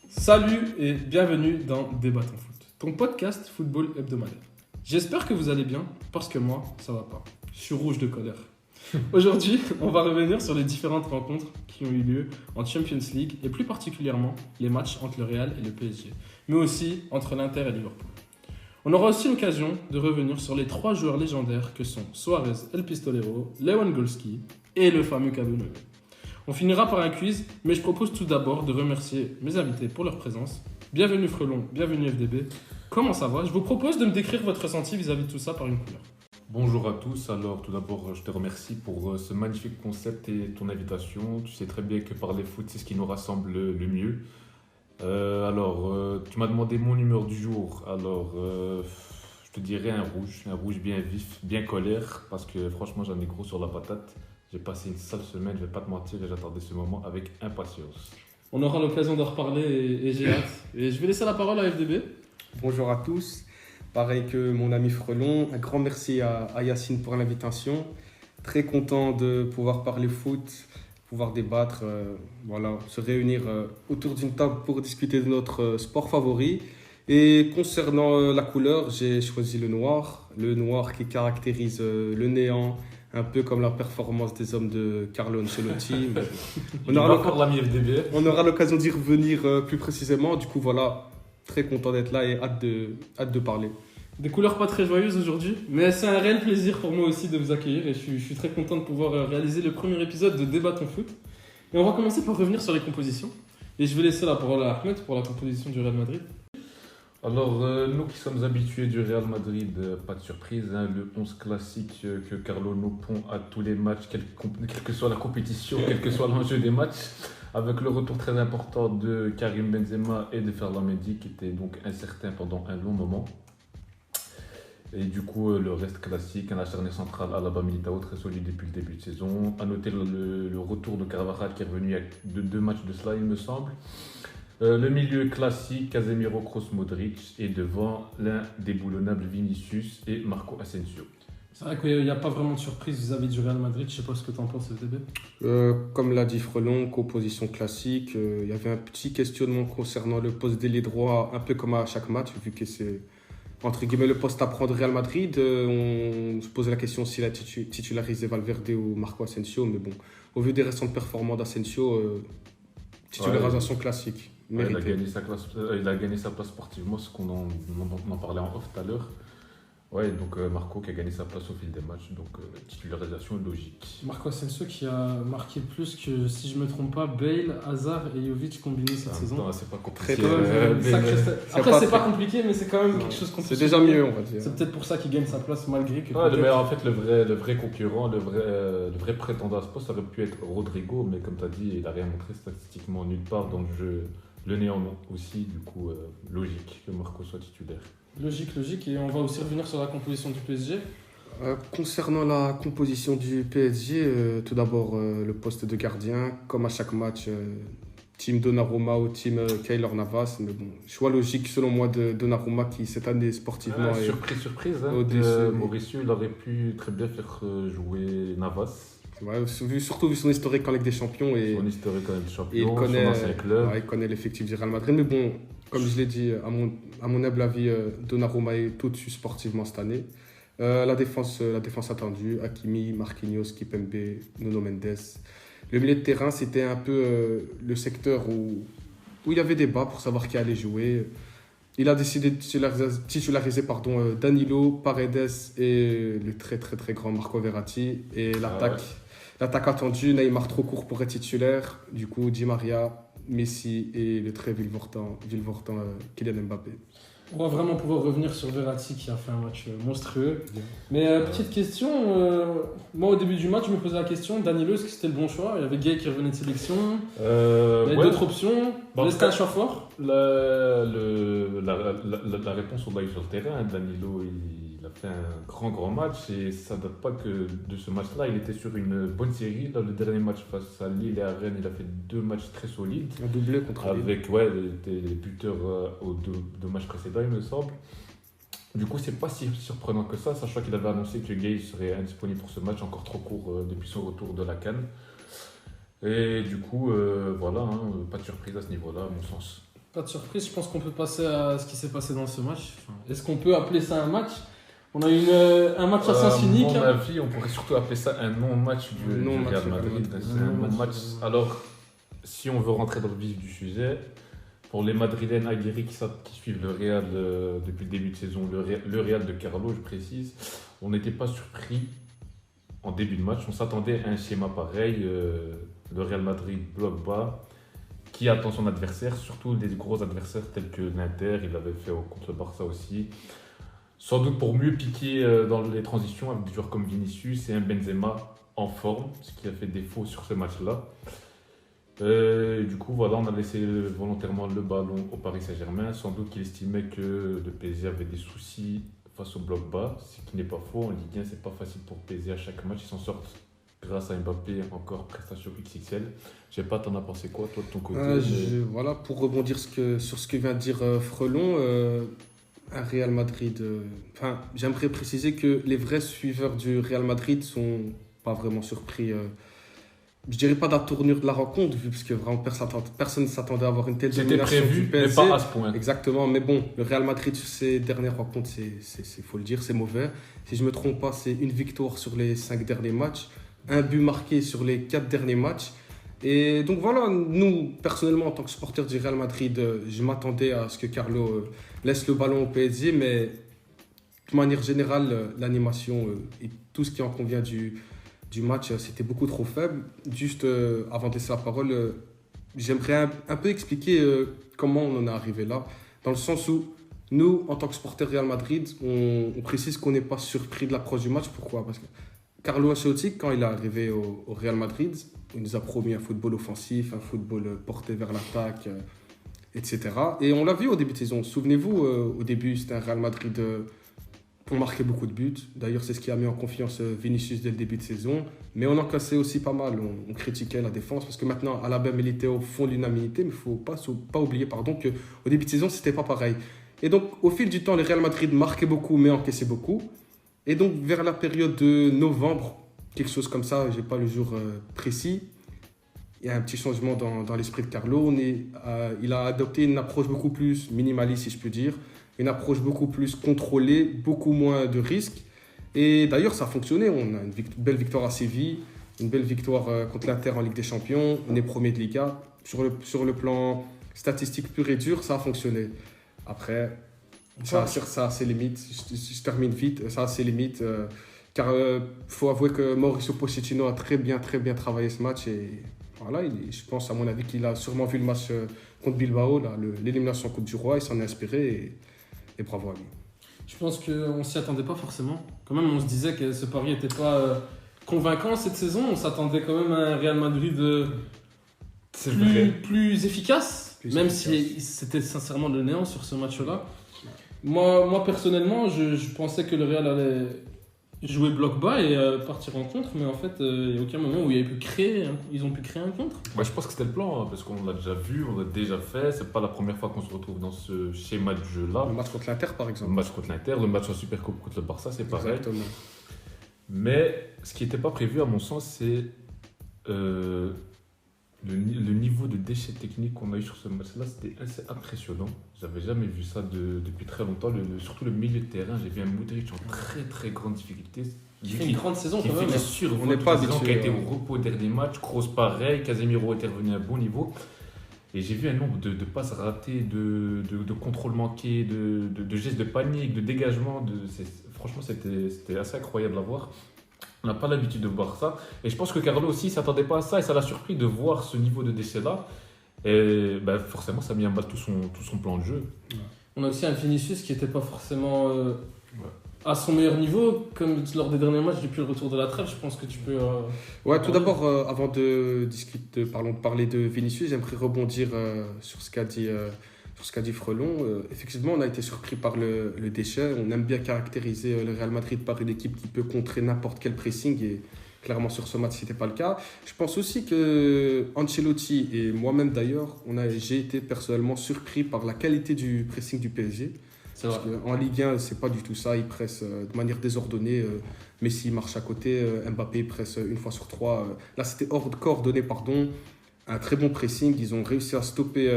Salut et bienvenue dans Débattons Foot, ton podcast football hebdomadaire. J'espère que vous allez bien, parce que moi, ça va pas. Je suis rouge de colère. Aujourd'hui, on va revenir sur les différentes rencontres qui ont eu lieu en Champions League et plus particulièrement les matchs entre le Real et le PSG, mais aussi entre l'Inter et Liverpool. On aura aussi l'occasion de revenir sur les 3 joueurs légendaires que sont Suarez El Pistolero, Lewandowski et le fameux Kadewere. On finira par un quiz, mais je propose tout d'abord de remercier mes invités pour leur présence. Bienvenue Frelon, bienvenue FDB. Comment ça va? Je vous propose de me décrire votre ressenti vis-à-vis de tout ça par une couleur. Bonjour à tous, alors tout d'abord je te remercie pour ce magnifique concept et ton invitation. Tu sais très bien que parler foot c'est ce qui nous rassemble le mieux. Tu m'as demandé mon humeur du jour, je te dirais un rouge bien vif, bien colère, parce que franchement j'en ai gros sur la patate. J'ai passé une sale semaine, je vais pas te mentir, et j'attendais ce moment avec impatience. On aura l'occasion d'en reparler et j'ai hâte. Et je vais laisser la parole à FDB. Bonjour à tous, pareil que mon ami Frelon, un grand merci à Yacine pour l'invitation. Très content de pouvoir parler foot, pouvoir débattre, se réunir autour d'une table pour discuter de notre sport favori. Et concernant la couleur, j'ai choisi le noir qui caractérise le néant, un peu comme la performance des hommes de Carlo Ancelotti. On aura l'occasion d'y revenir plus précisément. Du coup, voilà, très content d'être là et hâte de parler. Des couleurs pas très joyeuses aujourd'hui, mais c'est un réel plaisir pour moi aussi de vous accueillir et je suis très content de pouvoir réaliser le premier épisode de Débattons Foot. Et on va commencer par revenir sur les compositions. Et je vais laisser la parole à Ahmed pour la composition du Real Madrid. Alors, nous qui sommes habitués du Real Madrid, pas de surprise, le 11 classique que Carlo nous pond à tous les matchs, quelle que soit la compétition, quel que soit l'enjeu des matchs, avec le retour très important de Karim Benzema et de Ferland Mendy, qui était donc incertain pendant un long moment. Et du coup, le reste classique, un acharné central à Alaba Militao, très solide depuis le début de saison. À noter le retour de Carvajal qui est revenu de 2 matchs de cela, il me semble. Le milieu classique, Casemiro, Kroos, Modric, et devant l'indéboulonnable Vinicius et Marco Asensio. C'est vrai qu'il n'y a pas vraiment de surprise vis-à-vis du Real Madrid, je ne sais pas ce que tu en penses FDB. Comme l'a dit Frelon, composition classique, il y avait un petit questionnement concernant le poste d'ailier droit, un peu comme à chaque match, vu que c'est entre guillemets le poste à prendre Real Madrid. On se posait la question s'il a titularisé Valverde ou Marco Asensio, mais bon, au vu des récentes performances d'Asensio, titularisation classique. Ouais, il a gagné sa place sportivement, ce qu'on en parlait en off tout à l'heure. Ouais, donc Marco qui a gagné sa place au fil des matchs, donc titularisation logique. Marco Asensio qui a marqué plus que, si je ne me trompe pas, Bale, Hazard et Jovic combinés cette saison. Non, c'est pas compliqué. Après, c'est pas compliqué, mais c'est quand même quelque chose qu'on peut. C'est déjà mieux, on va dire. C'est peut-être pour ça qu'il gagne sa place malgré que. Mais en fait, le vrai concurrent, le vrai prétendant à ce poste, ça aurait pu être Rodrigo, mais comme tu as dit, il n'a rien montré statistiquement nulle part dans le jeu. Le néant aussi, du coup, logique que Marco soit titulaire. Logique, et on va aussi revenir sur la composition du PSG. Concernant la composition du PSG, tout d'abord le poste de gardien, comme à chaque match, team Donnarumma ou team Keylor Navas, mais bon, choix logique selon moi de Donnarumma qui cette année sportivement surprise, Mauricio, il aurait pu très bien faire jouer Navas. Ouais, surtout vu son historique en Ligue des Champions et il connaît l'effectif du Real Madrid. Mais bon, comme je l'ai dit, à mon humble avis, Donnarumma est au-dessus sportivement cette année. La défense attendue, Hakimi, Marquinhos, Kimpembe, Nuno Mendes. Le milieu de terrain, c'était un peu le secteur où il y avait débat pour savoir qui allait jouer. Il a décidé de titulariser Danilo, Paredes et le très très très grand Marco Verratti. Et l'attaque attendue, Neymar trop court pour être titulaire. Du coup, Di Maria, Messi et le très virevoltant Kylian Mbappé. On va vraiment pouvoir revenir sur Verratti qui a fait un match monstrueux. Mais petite question, moi au début du match je me posais la question, Danilo, est-ce que c'était le bon choix? Il y avait Gay qui revenait de sélection, il y avait d'autres options, c'était un choix fort? La réponse on l'a eu sur le terrain, Danilo il a fait un grand match et ça ne date pas que de ce match-là, il était sur une bonne série. Dans le dernier match face à Lille et à Rennes, il a fait 2 matchs très solides. Un doublé contre Lille. Avec les buteurs aux deux matchs précédents, il me semble. Du coup, c'est pas si surprenant que ça, sachant qu'il avait annoncé que Gueye serait indisponible pour ce match, encore trop court depuis son retour de la CAN. Et du coup, voilà, hein, pas de surprise à ce niveau-là, à mon sens. Pas de surprise, je pense qu'on peut passer à ce qui s'est passé dans ce match. Est-ce qu'on peut appeler ça un match ? On a eu un match à sens unique. À mon avis, on pourrait surtout appeler ça un non-match du Real Madrid. C'est un non-match. Alors, si on veut rentrer dans le vif du sujet, pour les Madrilènes aguerris qui suivent le Real depuis le début de saison, le Real de Carlo, je précise, on n'était pas surpris en début de match. On s'attendait à un schéma pareil. Le Real Madrid bloc bas, qui attend son adversaire, surtout des gros adversaires tels que l'Inter, il l'avait fait contre le Barça aussi. Sans doute pour mieux piquer dans les transitions avec des joueurs comme Vinicius et un Benzema en forme, ce qui a fait défaut sur ce match-là. Du coup, voilà, on a laissé volontairement le ballon au Paris Saint-Germain. Sans doute qu'il estimait que le PSG avait des soucis face au bloc bas, ce qui n'est pas faux. En Ligue 1, c'est pas facile pour PSG à chaque match. Ils s'en sortent grâce à Mbappé, encore prestation XXL. Je sais pas, t'en as pensé quoi, toi, de ton côté Voilà, pour rebondir sur ce que vient de dire Frelon, un Real Madrid... j'aimerais préciser que les vrais suiveurs du Real Madrid sont pas vraiment surpris. Je dirais pas de la tournure de la rencontre, vu que vraiment personne ne s'attendait à avoir une telle domination prévu, du PSG. Mais pas à ce point. Exactement, mais bon, le Real Madrid sur ses dernières rencontres, faut le dire, c'est mauvais. Si je me trompe pas, c'est une victoire sur les 5 derniers matchs, un but marqué sur les 4 derniers matchs. Et donc voilà, nous, personnellement, en tant que supporter du Real Madrid, je m'attendais à ce que Carlo laisse le ballon au PSG, mais de manière générale, l'animation et tout ce qui en convient du match, c'était beaucoup trop faible. Juste avant de laisser la parole, j'aimerais un peu expliquer comment on en est arrivé là, dans le sens où nous, en tant que supporters Real Madrid, on précise qu'on n'est pas surpris de l'approche du match. Pourquoi ? Parce que Carlo Ancelotti, quand il est arrivé au Real Madrid, il nous a promis un football offensif, un football porté vers l'attaque, etc. Et on l'a vu au début de saison. Souvenez-vous, au début, c'était un Real Madrid... on marquait beaucoup de buts. D'ailleurs, c'est ce qui a mis en confiance Vinicius dès le début de saison. Mais on en cassait aussi pas mal. On critiquait la défense parce que maintenant, Alaba et Militao font l'unanimité. Mais il ne faut pas oublier qu'au début de saison, ce n'était pas pareil. Et donc, au fil du temps, le Real Madrid marquait beaucoup, mais encaissait beaucoup. Et donc, vers la période de novembre, quelque chose comme ça, je n'ai pas le jour précis, il y a un petit changement dans l'esprit de Carlo. Il a adopté une approche beaucoup plus minimaliste, si je peux dire. Une approche beaucoup plus contrôlée, beaucoup moins de risques. Et d'ailleurs, ça a fonctionné. On a une belle victoire à Séville, une belle victoire contre l'Inter en Ligue des Champions. On est premier de Liga. Sur le plan statistique pur et dur, ça a fonctionné. Après, ça a ses limites. Je termine vite. Ça a ses limites. Car il faut avouer que Mauricio Pochettino a très bien travaillé ce match. Et voilà, je pense, à mon avis, qu'il a sûrement vu le match contre Bilbao, l'élimination Coupe du Roi. Il s'en est inspiré. Et bravo à lui. Je pense qu'on ne s'y attendait pas forcément. Quand même, on se disait que ce pari n'était pas convaincant cette saison. On s'attendait quand même à un Real Madrid plus efficace, même si c'était sincèrement le néant sur ce match-là. Moi personnellement, je pensais que le Real allait jouer bloc bas et partir en contre, mais en fait, il n'y a aucun moment où ils ont pu créer un contre. Je pense que c'était le plan, hein, parce qu'on l'a déjà vu, on l'a déjà fait. C'est pas la première fois qu'on se retrouve dans ce schéma de jeu-là. Le match contre l'Inter, par exemple. Le match contre l'Inter, le match en Supercoupe contre le Barça, c'est pareil. Exactement. Mais ce qui n'était pas prévu, à mon sens, c'est le niveau de déchets techniques qu'on a eu sur ce match-là. C'était assez impressionnant. J'avais jamais vu ça depuis très longtemps. Surtout le milieu de terrain, j'ai vu un Modric en très très grande difficulté. Il fait une grande saison quand même. On n'est pas habitué. Qui a été au repos dernier match. Kroos pareil, Casemiro était revenu à un bon niveau. Et j'ai vu un nombre de passes ratées, de contrôles manqués, de gestes de panique, de dégagement. Franchement, c'était assez incroyable à voir. On n'a pas l'habitude de voir ça. Et je pense que Carlo aussi ne s'attendait pas à ça. Et ça l'a surpris de voir ce niveau de déchet-là. Et forcément, ça a mis à mal tout son plan de jeu. Ouais. On a aussi un Vinicius qui n'était pas forcément à son meilleur niveau. Comme lors des derniers matchs, depuis le retour de la trêve, je pense que tu peux... tout d'abord, avant de parler de Vinicius, j'aimerais rebondir sur ce qu'a dit Frelon. Effectivement, on a été surpris par le déchet. On aime bien caractériser le Real Madrid par une équipe qui peut contrer n'importe quel pressing. Et clairement, sur ce match, ce n'était pas le cas. Je pense aussi que Ancelotti et moi-même d'ailleurs, j'ai été personnellement surpris par la qualité du pressing du PSG. Parce qu'en Ligue 1, c'est pas du tout ça. Ils pressent de manière désordonnée. Messi marche à côté, Mbappé presse une fois sur trois. Là, c'était coordonné, pardon. Un très bon pressing. Ils ont réussi à stopper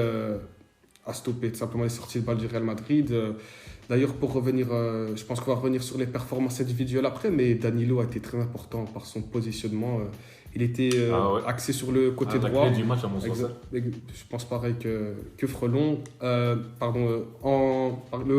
tout simplement les sorties de balle du Real Madrid. D'ailleurs, pour revenir, je pense qu'on va revenir sur les performances individuelles après, mais Danilo a été très important par son positionnement. Il était axé sur le côté droit. La clé du match, à mon sens. Je pense pareil que Frelon. Le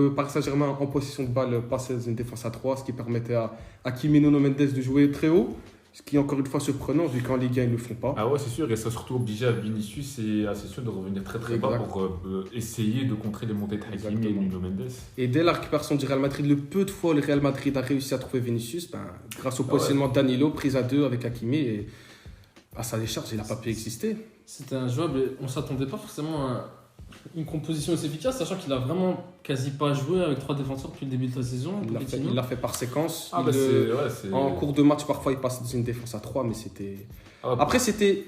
Paris Saint-Germain en possession de balle passait dans une défense à 3, ce qui permettait à Hakimi et Nuno Mendes de jouer très haut. Ce qui est encore une fois surprenant vu qu'en Ligue 1 ils ne le font pas. Ah ouais, c'est sûr, et ça a surtout obligé à Vinicius et à Asensio de revenir très très bas pour essayer de contrer les montées de Hakimi et Nuno Mendes. Et dès la récupération du Real Madrid, le peu de fois le Real Madrid a réussi à trouver Vinicius, grâce au positionnement de Danilo, prise à 2 avec Hakimi, et à sa décharge, il n'a pas pu exister. C'était injouable et on ne s'attendait pas forcément à une composition aussi efficace, sachant qu'il a vraiment quasi pas joué avec 3 défenseurs depuis le début de la saison. Il l'a fait par séquence. C'est... En cours de match, parfois, il passe dans une défense à 3, mais c'était... Après, c'était,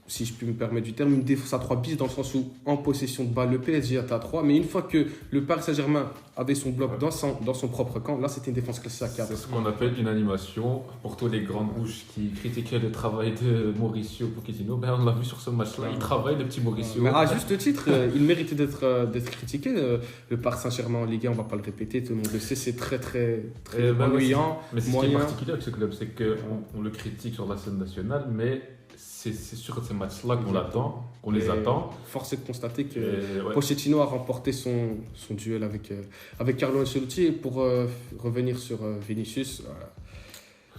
si je puis me permettre du terme, une défense à 3 bis, dans le sens où, en possession de balle, le PSG était à 3, mais une fois que le Paris Saint-Germain avait son bloc dans son propre camp, là, c'était une défense classée à 4. C'est ce qu'on appelle une animation. Pour tous les grandes bouches qui critiquaient le travail de Mauricio Pochettino, on l'a vu sur ce match-là, il travaille, le petit Mauricio. Mais à juste titre, il méritait d'être critiqué. Le Paris Saint-Germain en Ligue 1, on ne va pas le répéter, tout le monde le sait, c'est très ennuyant. Mais c'est ce qui est particulier avec ce club, c'est qu'on le critique sur la scène nationale, mais c'est sur ces matchs-là qu'on l'attend, qu'on les attend. Force est de constater que Pochettino a remporté son duel avec Carlo Ancelotti. Et pour revenir sur Vinicius,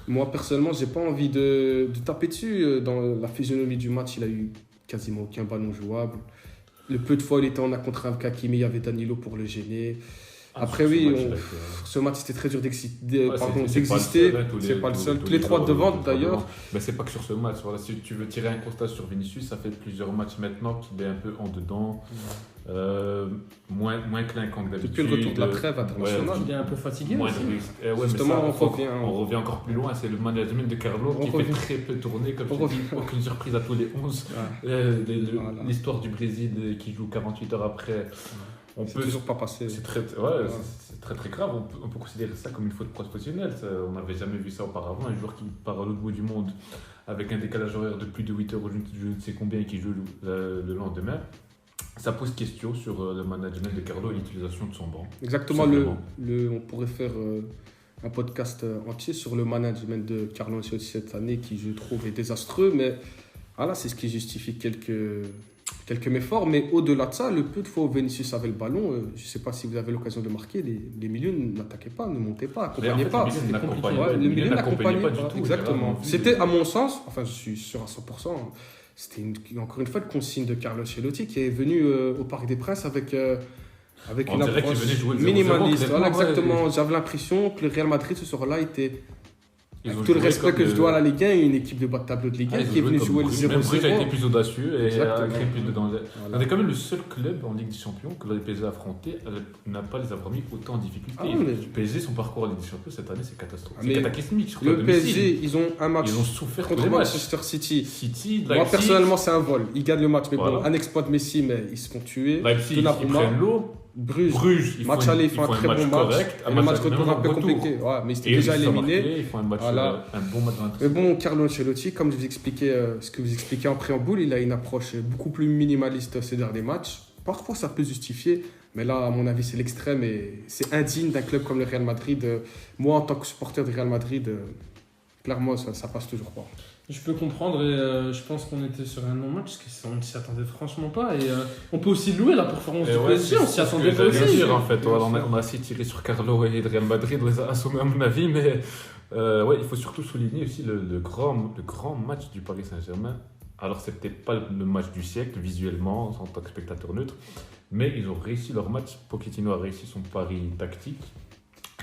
moi personnellement, j'ai pas envie de taper dessus. Dans la physionomie du match, il a eu quasiment aucun ballon jouable. Le peu de fois il était en 1 contre 1 avec Hakimi, il y avait Danilo pour le gêner. Après, ce match, c'était très dur d'exister. C'est pas le seul. Tous les 3 devant, d'ailleurs. Mais c'est pas que sur ce match. Voilà, si tu veux tirer un constat sur Vinicius, ça fait plusieurs matchs maintenant qu'il est un peu en dedans. Moins clinquant que d'habitude. Depuis le retour de la trêve internationale. Il est un peu fatigué aussi. Justement, on revient encore plus loin. C'est le management de Carlo qui fait très peu tourner. Comme je dis, aucune surprise à tous les 11. L'histoire du Brésil qui joue 48 heures après. Toujours pas passé. C'est très grave. On peut considérer ça comme une faute professionnelle. On n'avait jamais vu ça auparavant. Un joueur qui part à l'autre bout du monde avec un décalage horaire de plus de 8 heures, je ne sais combien, et qui joue le lendemain. Ça pose question sur le management de Carlo et l'utilisation de son banc. Exactement. On pourrait faire un podcast entier sur le management de Carlo Ancelotti cette année qui, je trouve, est désastreux. Mais voilà, c'est ce qui justifie quelques méforts, mais au-delà de ça, le peu de fois où Vinicius avait le ballon, je ne sais pas si vous avez l'occasion de marquer, les milieux n'attaquaient pas, ne montaient pas, n'accompagnaient pas. Les milieux n'accompagnaient pas du tout. Exactement. C'était, à mon sens, enfin je suis sûr à 100%, c'était encore une fois une consigne de Carlo Ancelotti qui est venu au Parc des Princes avec une approche minimaliste. Voilà, exactement. J'avais l'impression que le Real Madrid ce soir-là était... Avec tout le respect que je dois à la Ligue 1, une équipe de bas de tableau de Ligue 1 qui est venue jouer le 0-0. Même Bruges a été plus audacieux et a créé plus de danger. On est quand même le seul club en Ligue des Champions que le PSG a affronté n'a pas les avoir mis autant en difficulté. Le PSG, son parcours en Ligue des Champions cette année, c'est catastrophique. C'est cataclysmique. Le PSG, ils ont un match contre Manchester City. Moi, personnellement, c'est un vol. Ils gagnent le match, mais bon, un exploit de Messi, mais ils se font tuer. Leipzig, ils prennent l'eau. Bruges, match aller, ils font un très bon match. Et le match retour un peu compliqué. Mais c'était déjà éliminé. Ils font un bon match. Mais bon, Carlo Ancelotti, comme je vous expliquais, ce que vous expliquez en préambule, il a une approche beaucoup plus minimaliste ces derniers matchs. Parfois, ça peut justifier, mais là, à mon avis, c'est l'extrême et c'est indigne d'un club comme le Real Madrid. Moi, en tant que supporter du Real Madrid, clairement, ça passe toujours pas. Je peux comprendre et je pense qu'on était sur un non-match parce qu'on ne s'y attendait franchement pas. Et on peut aussi louer la performance du PSG, on s'y attendait pas aussi. En fait, on a assez tiré sur Carlo et le Real Madrid, on les a assommés à mon avis, mais il faut surtout souligner aussi le grand match du Paris Saint-Germain. Alors, c'est peut-être pas le match du siècle visuellement en tant que spectateur neutre, mais ils ont réussi leur match. Pochettino a réussi son pari tactique.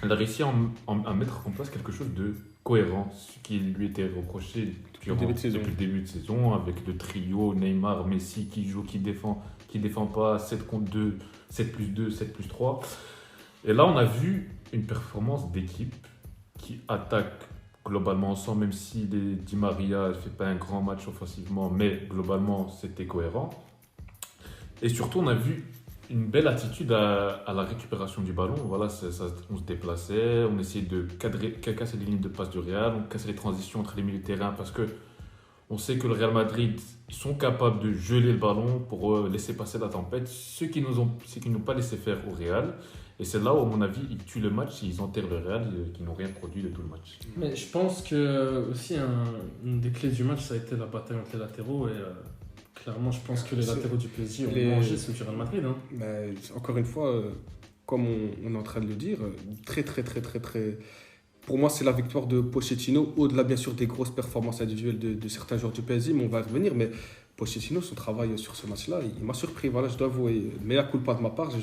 Il a réussi à mettre en place quelque chose de cohérent, ce qui lui était reproché depuis le début de saison, avec le trio Neymar, Messi qui joue, qui défend pas, 7 contre 2, 7 plus 2, 7 plus 3. Et là, on a vu une performance d'équipe qui attaque globalement ensemble, même si Di Maria ne fait pas un grand match offensivement, mais globalement, c'était cohérent. Et surtout, on a vu une belle attitude à la récupération du ballon. Voilà, on se déplaçait, on essayait de casser les lignes de passe du Real, on cassait les transitions entre les milieux de terrain parce que on sait que le Real Madrid, ils sont capables de geler le ballon pour laisser passer la tempête, ce qu'ils n'ont pas laissé faire au Real. Et c'est là où, à mon avis, ils tuent le match, ils enterrent le Real, qui n'ont rien produit de tout le match. Mais je pense que aussi une des clés du match, ça a été la bataille entre les latéraux. Et clairement, je pense que les latéraux du PSG ont mangé ceux du Real Madrid. Hein. Mais, encore une fois, comme on est en train de le dire, très. Pour moi, c'est la victoire de Pochettino, au-delà bien sûr des grosses performances individuelles de certains joueurs du PSG, mais on va y revenir. Mais Pochettino, son travail sur ce match-là, il m'a surpris. Voilà, je dois avouer. Mais la culpa de ma part, je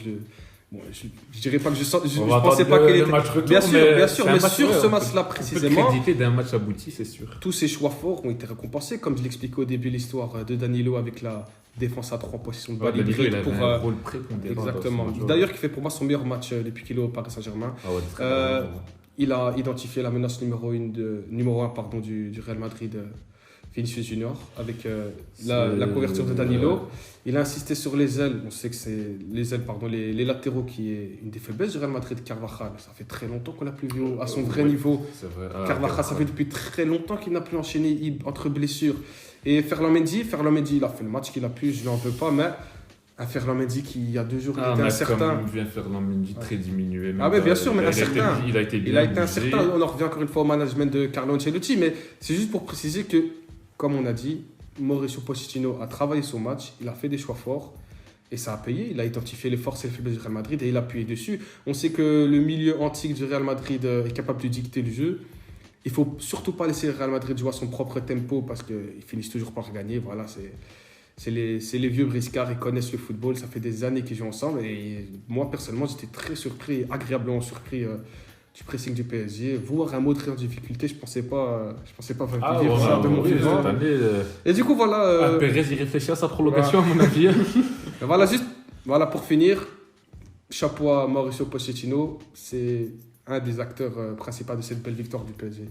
dirais pas que je pensais pas qu'il était. Bien sûr, mais sur ce match-là précisément. On peut créditer d'un match abouti, c'est sûr. Tous ces choix forts ont été récompensés, comme je l'expliquais au début, l'histoire de Danilo avec la défense à 3 positions de balle. Danilo, il avait un rôle prépondérant. Exactement. D'ailleurs, qui fait pour moi son meilleur match depuis qu'il est au Paris Saint-Germain. Ah ouais, très bien. Il a identifié la menace numéro 1 du Real Madrid, Vinicius Junior, avec la couverture de Danilo. Il a insisté sur les ailes. On sait que c'est les latéraux qui est une des faiblesses du Real Madrid. Carvajal, ça fait très longtemps qu'on l'a plus vu à son vrai niveau. C'est vrai. Carvajal, ça fait depuis très longtemps qu'il n'a plus enchaîné entre blessures. Et Ferland Mendy, il a fait le match qu'il a pu, je ne l'en veux pas, mais un Ferland Mendy qui, il y a 2 jours, il était incertain. On vient Ferland Mendy très diminué. Mais bien sûr, mais incertain. Il a été incertain. On en revient encore une fois au management de Carlo Ancelotti, mais c'est juste pour préciser que, comme on a dit, Mauricio Pochettino a travaillé son match, il a fait des choix forts et ça a payé. Il a identifié les forces et les faiblesses du Real Madrid et il a appuyé dessus. On sait que le milieu antique du Real Madrid est capable de dicter le jeu. Il ne faut surtout pas laisser le Real Madrid jouer à son propre tempo parce qu'ils finissent toujours par gagner. Voilà, c'est les vieux briscards, ils connaissent le football, ça fait des années qu'ils jouent ensemble. Et moi, personnellement, j'étais très surpris, agréablement surpris du pressing du PSG. Voir un Modric en difficulté, je pensais pas vivre ça de mon vivant. Et du coup, voilà. Pérez, il réfléchit à sa prolongation, à mon avis. Voilà, pour finir, chapeau à Mauricio Pochettino, c'est un des acteurs principaux de cette belle victoire du PSG.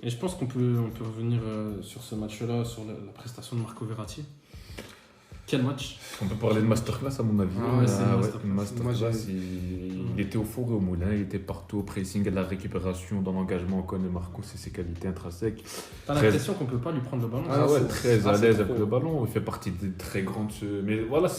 Et je pense qu'on peut revenir sur ce match-là, sur la prestation de Marco Verratti. Quel match? On peut parler de masterclass à mon avis. C'est une masterclass. Il était au four et au moulin, il était partout au pressing, à la récupération, dans l'engagement. On connaît Marco, c'est ses qualités intrinsèques. T'as l'impression qu'on peut pas lui prendre le ballon? Très à l'aise avec le ballon. Il fait partie des très grandes. Mais voilà,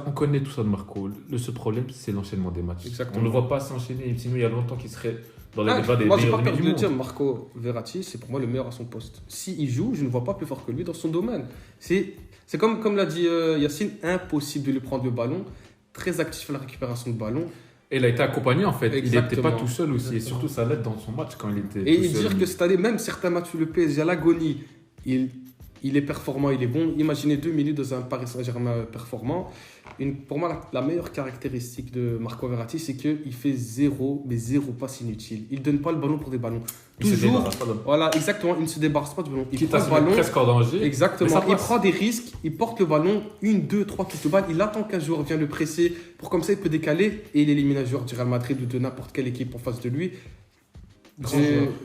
on connaît tout ça de Marco. Le seul problème, c'est l'enchaînement des matchs. Exactement. On ne le voit pas s'enchaîner. Sinon, il y a longtemps qu'il serait dans les débats des meilleurs. Moi, j'ai pas peur de le dire, Marco Verratti, c'est pour moi le meilleur à son poste. S'il joue, je ne vois pas plus fort que lui dans son domaine. C'est comme l'a dit Yacine, impossible de lui prendre le ballon. Très actif à la récupération de ballon. Et il a été accompagné en fait. Exactement. Il n'était pas tout seul aussi. Et surtout, ça l'aide dans son match quand il était. Et dire que cette année, même certains matchs où le PSG à l'agonie, il est performant, il est bon. Imaginez 2 minutes dans un Paris Saint-Germain performant. Pour moi, la meilleure caractéristique de Marco Verratti, c'est qu'il fait zéro passe inutile. Il ne donne pas le ballon pour des ballons. Toujours, voilà, exactement, il ne se débarrasse pas du ballon. Il prend le ballon presque en danger. Exactement, il prend des risques, il porte le ballon, 1, 2, 3 touches de balle, il attend qu'un joueur vienne le presser, pour comme ça il peut décaler et il élimine un joueur du Real Madrid ou de n'importe quelle équipe en face de lui.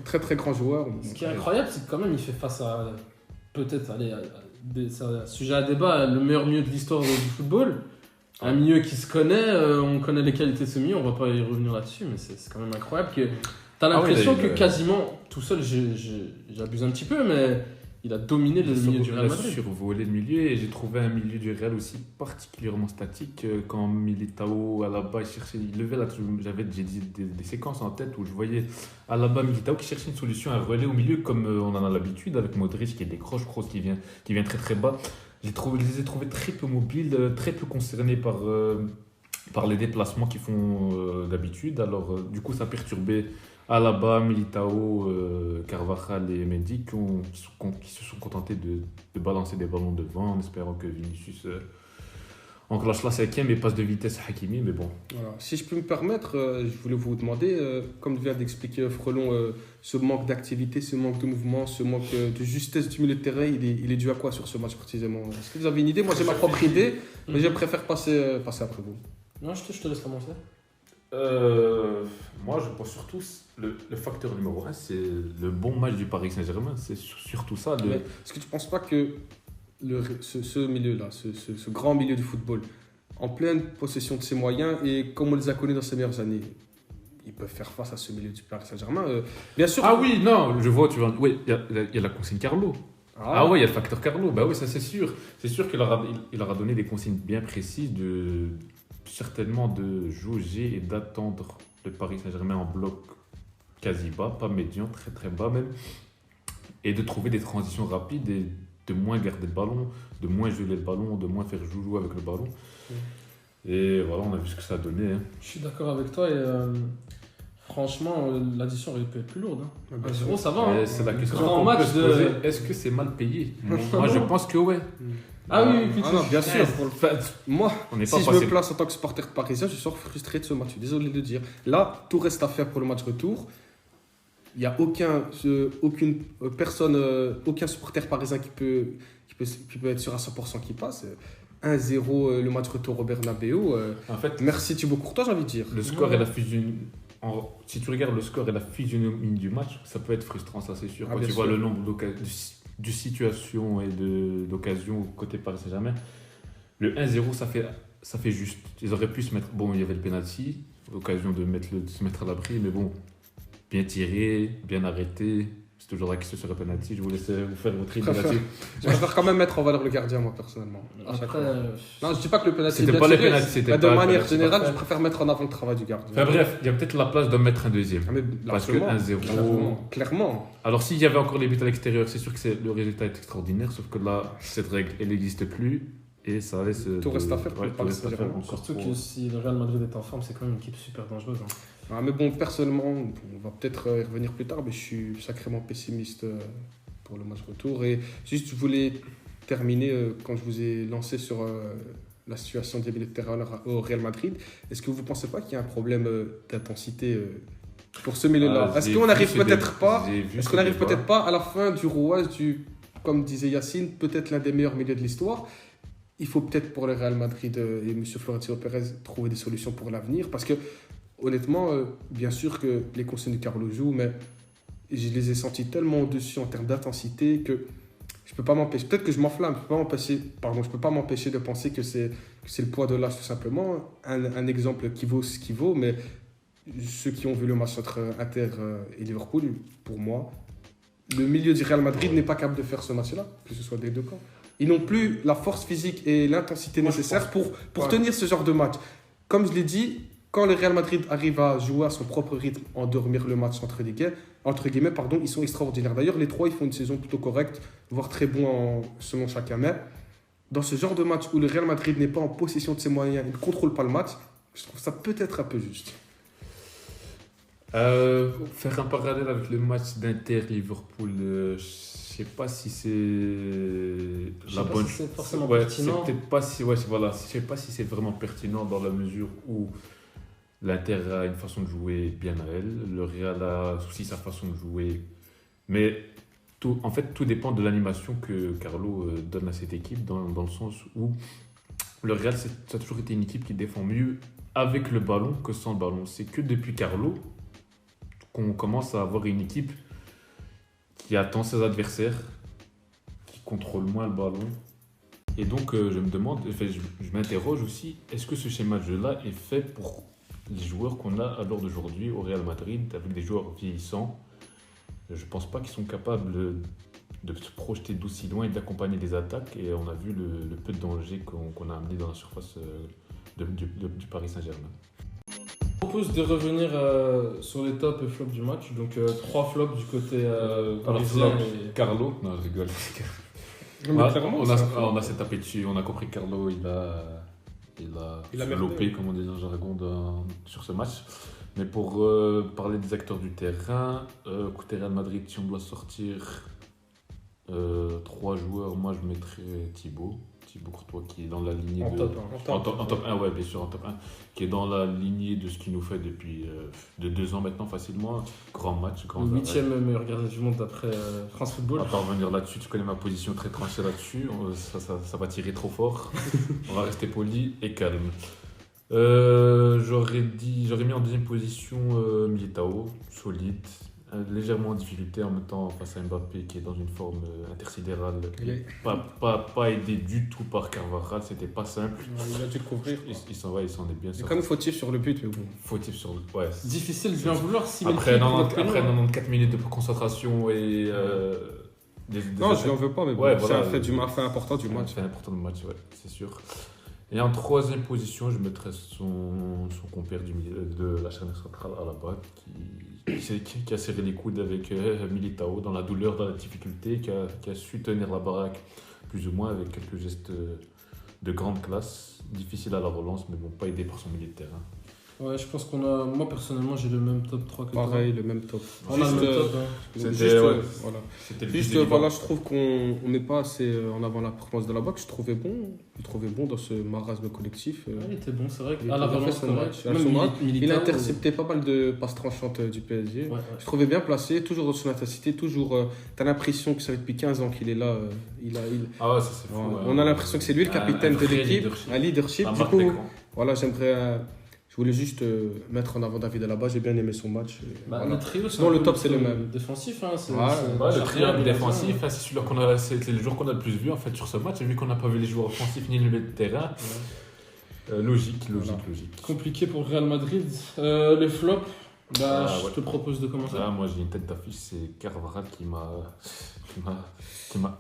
Très très grand joueur. Ce qui est incroyable, c'est que quand même il fait face à peut-être c'est un sujet à débat, le meilleur milieu de l'histoire du football. Un milieu qui se connaît, on connaît les qualités de ce milieu, on va pas y revenir là-dessus, mais c'est quand même incroyable que t'as l'impression que quasiment tout seul, j'abuse un petit peu, mais il a dominé le milieu du Real Madrid. Il a survolé le milieu et j'ai trouvé un milieu du Real aussi particulièrement statique. Quand Militao, Alaba, il levait là, j'ai dit des séquences en tête où je voyais Alaba, Militao qui cherchait une solution à relais au milieu comme on en a l'habitude avec Modric qui décroche, Kroos qui vient très très bas. Je les ai trouvés très peu mobiles, très peu concernés par les déplacements qu'ils font d'habitude. Alors du coup ça perturbait Alaba, Militao, Carvajal et Mendy qui se sont contentés de balancer des ballons devant en espérant que Vinicius enclenche la 5e et passe de vitesse à Hakimi, mais bon. Voilà. Si je peux me permettre, je voulais vous demander, comme vient d'expliquer Frelon, ce manque d'activité, ce manque de mouvement, ce manque de justesse du milieu de terrain, il est dû à quoi sur ce match précisément? Est-ce que vous avez une idée? Moi j'ai ma propre idée, mais je préfère passer après vous. Non, je te laisse commencer. Moi je pense surtout le facteur numéro 1, c'est le bon match du Paris Saint-Germain, c'est surtout ça. Est-ce que tu ne penses pas que ce milieu-là, ce grand milieu du football, en pleine possession de ses moyens et comme on les a connus dans ses meilleures années. Ils peuvent faire face à ce milieu du Paris Saint-Germain. Bien sûr. Ah oui, non, je vois, tu vois. Oui, il y a la consigne Carlo. Ah ouais, il y a le facteur Carlo. Bah oui, ça c'est sûr. C'est sûr qu'il leur a donné des consignes bien précises certainement de jauger et d'attendre le Paris Saint-Germain en bloc quasi bas, pas médian, très très bas même. Et de trouver des transitions rapides et de moins garder le ballon, de moins geler le ballon, de moins faire joujou avec le ballon. Et voilà, on a vu ce que ça a donné. Hein. Je suis d'accord avec toi et franchement, l'addition aurait pu être plus lourde. Hein. 1-0, ça va. Hein. C'est la question qu'on peut se poser. Est-ce que c'est mal payé? Moi, je pense que ouais. Ah oui, bien sûr. Moi, si je me place en tant que supporter parisien, je sors frustré de ce match. Je suis désolé de le dire. Là, tout reste à faire pour le match retour. Il n'y a aucune personne, aucun supporter parisien qui peut être sûr à 100% qui passe. 1-0 le match retour au Bernabeu. En fait, merci Thibaut Courtois, j'ai envie de dire. Le score et la fusion. Si tu regardes le score et la physionomie du match, ça peut être frustrant, ça c'est sûr. Quand tu vois le nombre de situations et d'occasions côté Paris Saint-Germain, le 1-0 ça fait juste. Ils auraient pu se mettre. Bon, il y avait le penalty, l'occasion de se mettre à l'abri, mais bon, bien tiré, bien arrêté. C'est toujours la question sur le penalty. Je vous laisse vous faire votre idée là-dessus. Je préfère quand même mettre en valeur le gardien, moi, personnellement. Non, je dis pas que le penalty. C'était pas le penalty. De manière générale, je préfère mettre en avant le travail du gardien. Enfin bref, il y a peut-être la place de mettre un deuxième. Parce que 1-0. Clairement. Alors s'il y avait encore les buts à l'extérieur, c'est sûr que le résultat est extraordinaire. Sauf que là, cette règle, elle n'existe plus. Et ça laisse. Tout reste à faire pour le Paris Saint-Germain. Surtout que si le Real Madrid est en forme, c'est quand même une équipe super dangereuse. Hein. Mais bon, personnellement, on va peut-être y revenir plus tard, mais je suis sacrément pessimiste pour le match retour. Et juste, je voulais terminer quand je vous ai lancé sur la situation des milieux de terrain au Real Madrid. Est-ce que vous ne pensez pas qu'il y a un problème d'intensité pour ce milieu-là? Est-ce qu'on n'arrive peut-être pas à la fin du rouage comme disait Yacine, peut-être l'un des meilleurs milieux de l'histoire? Il faut peut-être pour le Real Madrid et M. Florentino Pérez trouver des solutions pour l'avenir parce que honnêtement, bien sûr que les consignes de Carlo jouent, mais je les ai sentis tellement au-dessus en termes d'intensité que je peux pas m'empêcher. Peut-être que je m'enflamme, je peux pas m'empêcher de penser que c'est le poids de l'âge tout simplement. Un exemple qui vaut ce qui vaut, mais ceux qui ont vu le match entre Inter et Liverpool, pour moi, le milieu du Real Madrid n'est pas capable de faire ce match-là, que ce soit des deux camps. Ils n'ont plus la force physique et l'intensité nécessaires pour tenir ce genre de match. Comme je l'ai dit, quand le Real Madrid arrive à jouer à son propre rythme, endormir le match entre guillemets, ils sont extraordinaires. D'ailleurs, les trois, ils font une saison plutôt correcte, voire très bon selon chacun. Mais dans ce genre de match où le Real Madrid n'est pas en possession de ses moyens, il ne contrôle pas le match, je trouve ça peut-être un peu juste. Faire un parallèle avec le match d'Inter-Liverpool, je sais pas si c'est la bonne. C'est forcément pertinent. Je sais pas si c'est vraiment pertinent dans la mesure où l'Inter a une façon de jouer bien à elle, le Real a aussi sa façon de jouer, mais tout dépend de l'animation que Carlo donne à cette équipe, dans le sens où le Real, ça a toujours été une équipe qui défend mieux avec le ballon que sans le ballon. C'est que depuis Carlo qu'on commence à avoir une équipe qui attend ses adversaires, qui contrôle moins le ballon. Et donc, je me demande, je m'interroge aussi, est-ce que ce schéma de jeu-là est fait pour les joueurs qu'on a à l'heure d'aujourd'hui au Real Madrid, avec des joueurs vieillissants? Je ne pense pas qu'ils sont capables de se projeter d'aussi loin et d'accompagner des attaques. Et on a vu le peu de danger qu'on a amené dans la surface du Paris Saint-Germain. Je propose de revenir sur les tops et flops du match. Donc 3 flops du côté parisien. Carlo, non je rigole. On a s'est tapé dessus, on a compris que Carlo il a flopé comme on dit dans le jargon sur ce match. Mais pour parler des acteurs du terrain, côté Real Madrid, si on doit sortir 3 joueurs, moi je mettrais Thibaut Courtois qui est dans la lignée en top 1, ouais, bien sûr, en top 1, qui est dans la lignée de ce qu'il nous fait depuis de 2 ans maintenant facilement. Grand match, grand 8e meilleur gardien du monde d'après France Football. On va pas revenir là-dessus, tu connais ma position très tranchée là-dessus, ça va tirer trop fort. On va rester poli et calme. J'aurais mis en deuxième position Militao, solide, légèrement en difficulté en même temps face à Mbappé qui est dans une forme intersidérale. Pas aidé du tout par Carvajal, c'était pas simple. Il a dû le couvrir. Il s'en est bien sorti. C'est quand même fautif sur le but, mais bon. Fautif sur le but, ouais. Difficile de bien vouloir si après 94 minutes de concentration et. Non, je lui en veux pas, mais bon, c'est un fait important du match. C'est un fait important du match, ouais, c'est sûr. Et en troisième position, je mettrais son compère de la charnière centrale à la balle qui a serré les coudes avec Militao dans la douleur, dans la difficulté, qui a su tenir la baraque plus ou moins avec quelques gestes de grande classe. Difficile à la relance, mais bon, pas aidé par son milieu de terrain. Ouais, je pense qu'on a. Moi, personnellement, j'ai le même top 3 que toi. Pareil, le même top. On a le même top. Voilà, je trouve qu'on n'est pas assez en avant la performance de la BAC. Je trouvais bon dans ce marasme collectif. Il était bon, c'est vrai. À la relance, il a intercepté pas mal de passes tranchantes du PSG. Ouais. Je trouvais bien placé, toujours dans son intensité, toujours. T'as l'impression que ça fait depuis 15 ans qu'il est là. Ah ouais, ça c'est fou. On a l'impression que c'est lui le capitaine de l'équipe, un leadership. Du coup, voilà, j'aimerais. Je voulais juste mettre en avant David Alaba, j'ai bien aimé son match. Voilà. Le trio, sinon, le top, c'est le même. Défensif, le trio défensif, c'est celui c'est le joueur qu'on a le plus vu en fait sur ce match. Et vu qu'on n'a pas vu les joueurs offensifs ni le milieu de terrain, logique. Compliqué pour Real Madrid. Les flops, je te propose de commencer. Moi, j'ai une tête d'affiche, c'est Carvajal qui m'a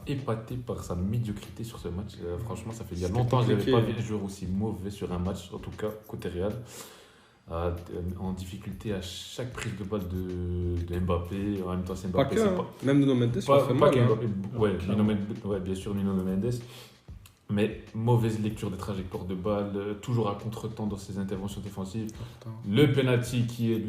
épaté par sa médiocrité sur ce match. Franchement, ça fait il y a longtemps que je n'avais pas vu un joueur aussi mauvais sur un match, en tout cas côté Real. En difficulté à chaque prise de balle de Mbappé. En même temps, c'est Mbappé. Même Nuno Mendes, ça fait mal. Bien sûr, Nuno Mendes. Mais mauvaise lecture des trajectoires de balles, toujours à contre-temps dans ses interventions défensives. Le penalty qui est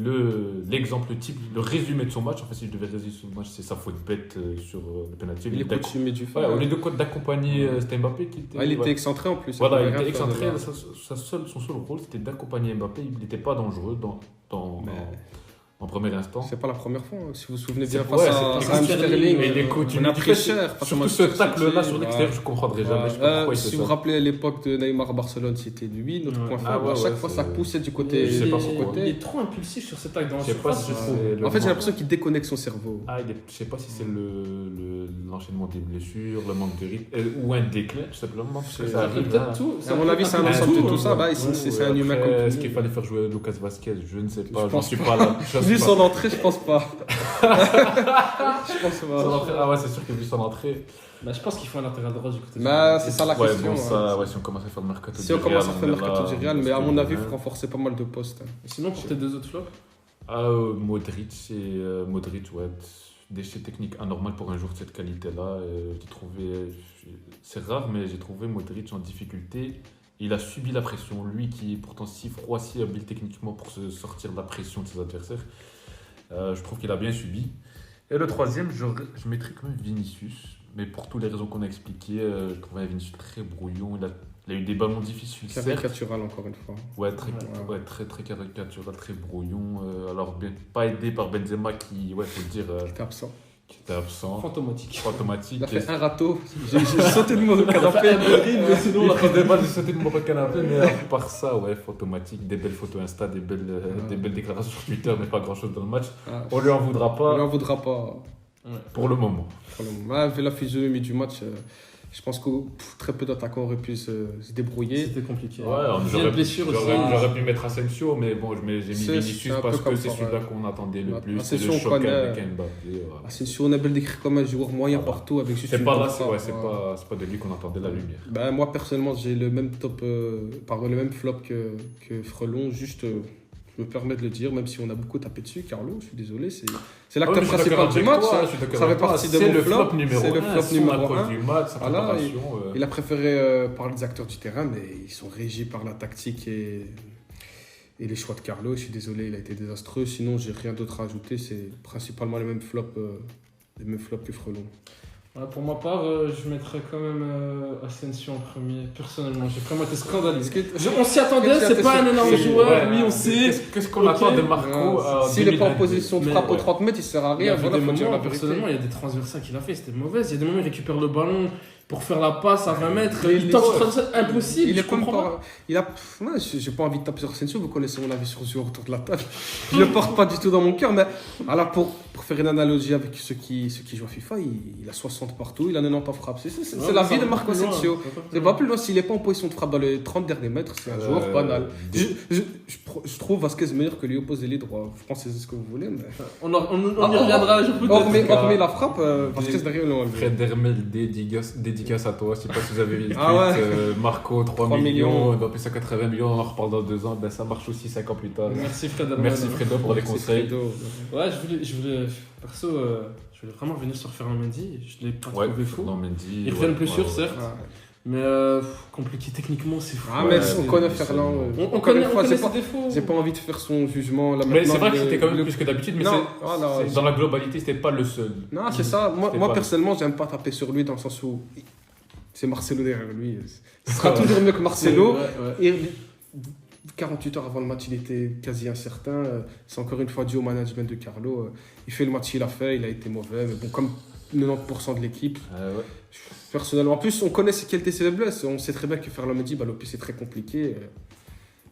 l'exemple type, le résumé de son match. En fait, si je devais résumer son match, c'est sa faute bête sur le penalty. Il est coutumé du fait. Au lieu d'accompagner c'était Mbappé qui était. Il était excentré en plus. Voilà, il était excentré. Son seul rôle, c'était d'accompagner Mbappé. Il n'était pas dangereux en premier instant. C'est pas la première fois, si vous vous souvenez bien, face à Sterling. On a pris cher. Surtout ce tacle-là sur l'extérieur, je ne comprendrai jamais. Si vous vous rappelez à l'époque de Neymar Barcelone, c'était lui, notre point faible. À chaque fois, ça poussait du côté. Il est trop impulsif sur ce tacle dans la surface. En fait, j'ai l'impression qu'il déconnecte son cerveau. Je ne sais pas si c'est l'enchaînement des blessures, le manque de rythme, ou un déclin, tout simplement. À mon avis, c'est un ensemble de tout ça. C'est un humain comme tout. Est-ce qu'il fallait faire jouer Lucas Vazquez? Je ne sais pas. Je ne suis pas là. Vu son entrée, je pense pas. Je pense pas. Ah ouais, c'est sûr que vu son entrée. Je pense qu'il faut un latéral droit du côté. C'est ça la question. Si on commence à faire le mercato du Real. Si on commence à faire le mercato du Real, mais à mon avis, il faut renforcer pas mal de postes. Sinon, pour tes deux autres flops Modric, déchet technique anormal pour un joueur de cette qualité-là. C'est rare, mais j'ai trouvé Modric en difficulté. Il a subi la pression, lui qui est pourtant si froid, si habile techniquement pour se sortir de la pression de ses adversaires. Je trouve qu'il a bien subi. Et le troisième, je mettrais quand même Vinicius, mais pour toutes les raisons qu'on a expliquées, je trouvais un Vinicius très brouillon. Il a eu des ballons difficiles. Caricatural encore une fois. Très caricatural, très brouillon. Alors pas aidé par Benzema qui, faut le dire, qui était absent. Fantomatique. Il a fait un râteau. J'ai sauté de mon canapé. Il a pris des balles, j'ai sauté de mon canapé. Mais à part ça, fantomatique. Des belles photos Insta, des belles déclarations sur Twitter, mais pas grand chose dans le match. On lui en voudra pas. Pour le moment. Vu la physionomie du match, je pense que très peu d'attaquants auraient pu se débrouiller. C'était compliqué. J'aurais pu mettre Asensio, mais bon, j'ai mis Vinicius parce que c'est celui-là qu'on attendait le plus. C'est le choc avec Mbappé. Asensio, on a bien décrit comme un joueur moyen partout avec juste c'est pas de lui qu'on attendait la lumière. Moi, personnellement, j'ai le même top, le même flop que Frelon, juste. Je me permets de le dire, même si on a beaucoup tapé dessus, Carlo, je suis désolé, c'est l'acteur principal du match. Ça fait partie de mon flop. C'est le flop numéro 1 du match. Il a préféré parler des acteurs du terrain, mais ils sont régis par la tactique et les choix de Carlo. Je suis désolé, il a été désastreux. Sinon, j'ai rien d'autre à ajouter. C'est principalement les mêmes flops que Frelon. Pour ma part, je mettrais quand même Asensio en premier. Personnellement, j'ai vraiment été scandalisé. On s'y attendait, c'est pas un énorme joueur, oui, on sait. Qu'est-ce qu'on attend de Marco s'il n'est pas en position de frappe aux 30 mètres, il sert à rien. Personnellement, il y a des transversales qu'il a fait, c'était mauvais. Il y a des moments où il récupère le ballon, pour faire la passe à 20 mètres. Il tente impossible. Il est comme pas. Moi, j'ai pas envie de taper sur Asensio, vous connaissez mon avis sur ce joueur autour de la table. Je le porte pas du tout dans mon cœur, mais alors pour faire une analogie avec ceux qui jouent à FIFA, il a 60 partout, il a 90 en frappe. C'est la vie de Marco Asensio. C'est pas plus loin, s'il est pas en position de frappe dans les 30 derniers mètres, c'est un joueur banal. Je trouve Vasquez meilleur que lui opposé les droits. Je pense que c'est ce que vous voulez, mais. On y reviendra, je peux hormis la frappe, Vasquez derrière le. Fred Dermel, dédicace à toi. Je sais pas si vous avez vu le tweet. Marco, 3 millions, Mbappé, 180 millions, on en reparle dans 2 ans. Ben, ça marche aussi 5 ans plus tard. Merci Fred. Merci Fredo pour les conseils. Ouais, je voulais perso, je voulais vraiment venir sur Ferland Mendy. Je l'ai pas trouvé fou. Il revient plus sûr, certes. Mais compliqué techniquement, c'est fou. Mais on connaît Ferland. On connaît ses défauts. J'ai pas envie de faire son jugement. Là, mais c'est vrai que c'était quand même plus que d'habitude, mais dans la globalité, c'était pas le seul. Non, c'est ça. Moi personnellement, j'aime pas taper sur lui dans le sens où c'est Marcelo derrière lui. Ce sera toujours mieux que Marcelo. Et 48 heures avant le match, il était quasi incertain. C'est encore une fois dû au management de Carlo. Il fait le match qu'il a fait, il a été mauvais. Mais bon, comme 90% de l'équipe. Personnellement, en plus, on connaît quelles étaient ses faiblesses. On sait très bien que faire le Mendy, l'OP, c'est très compliqué.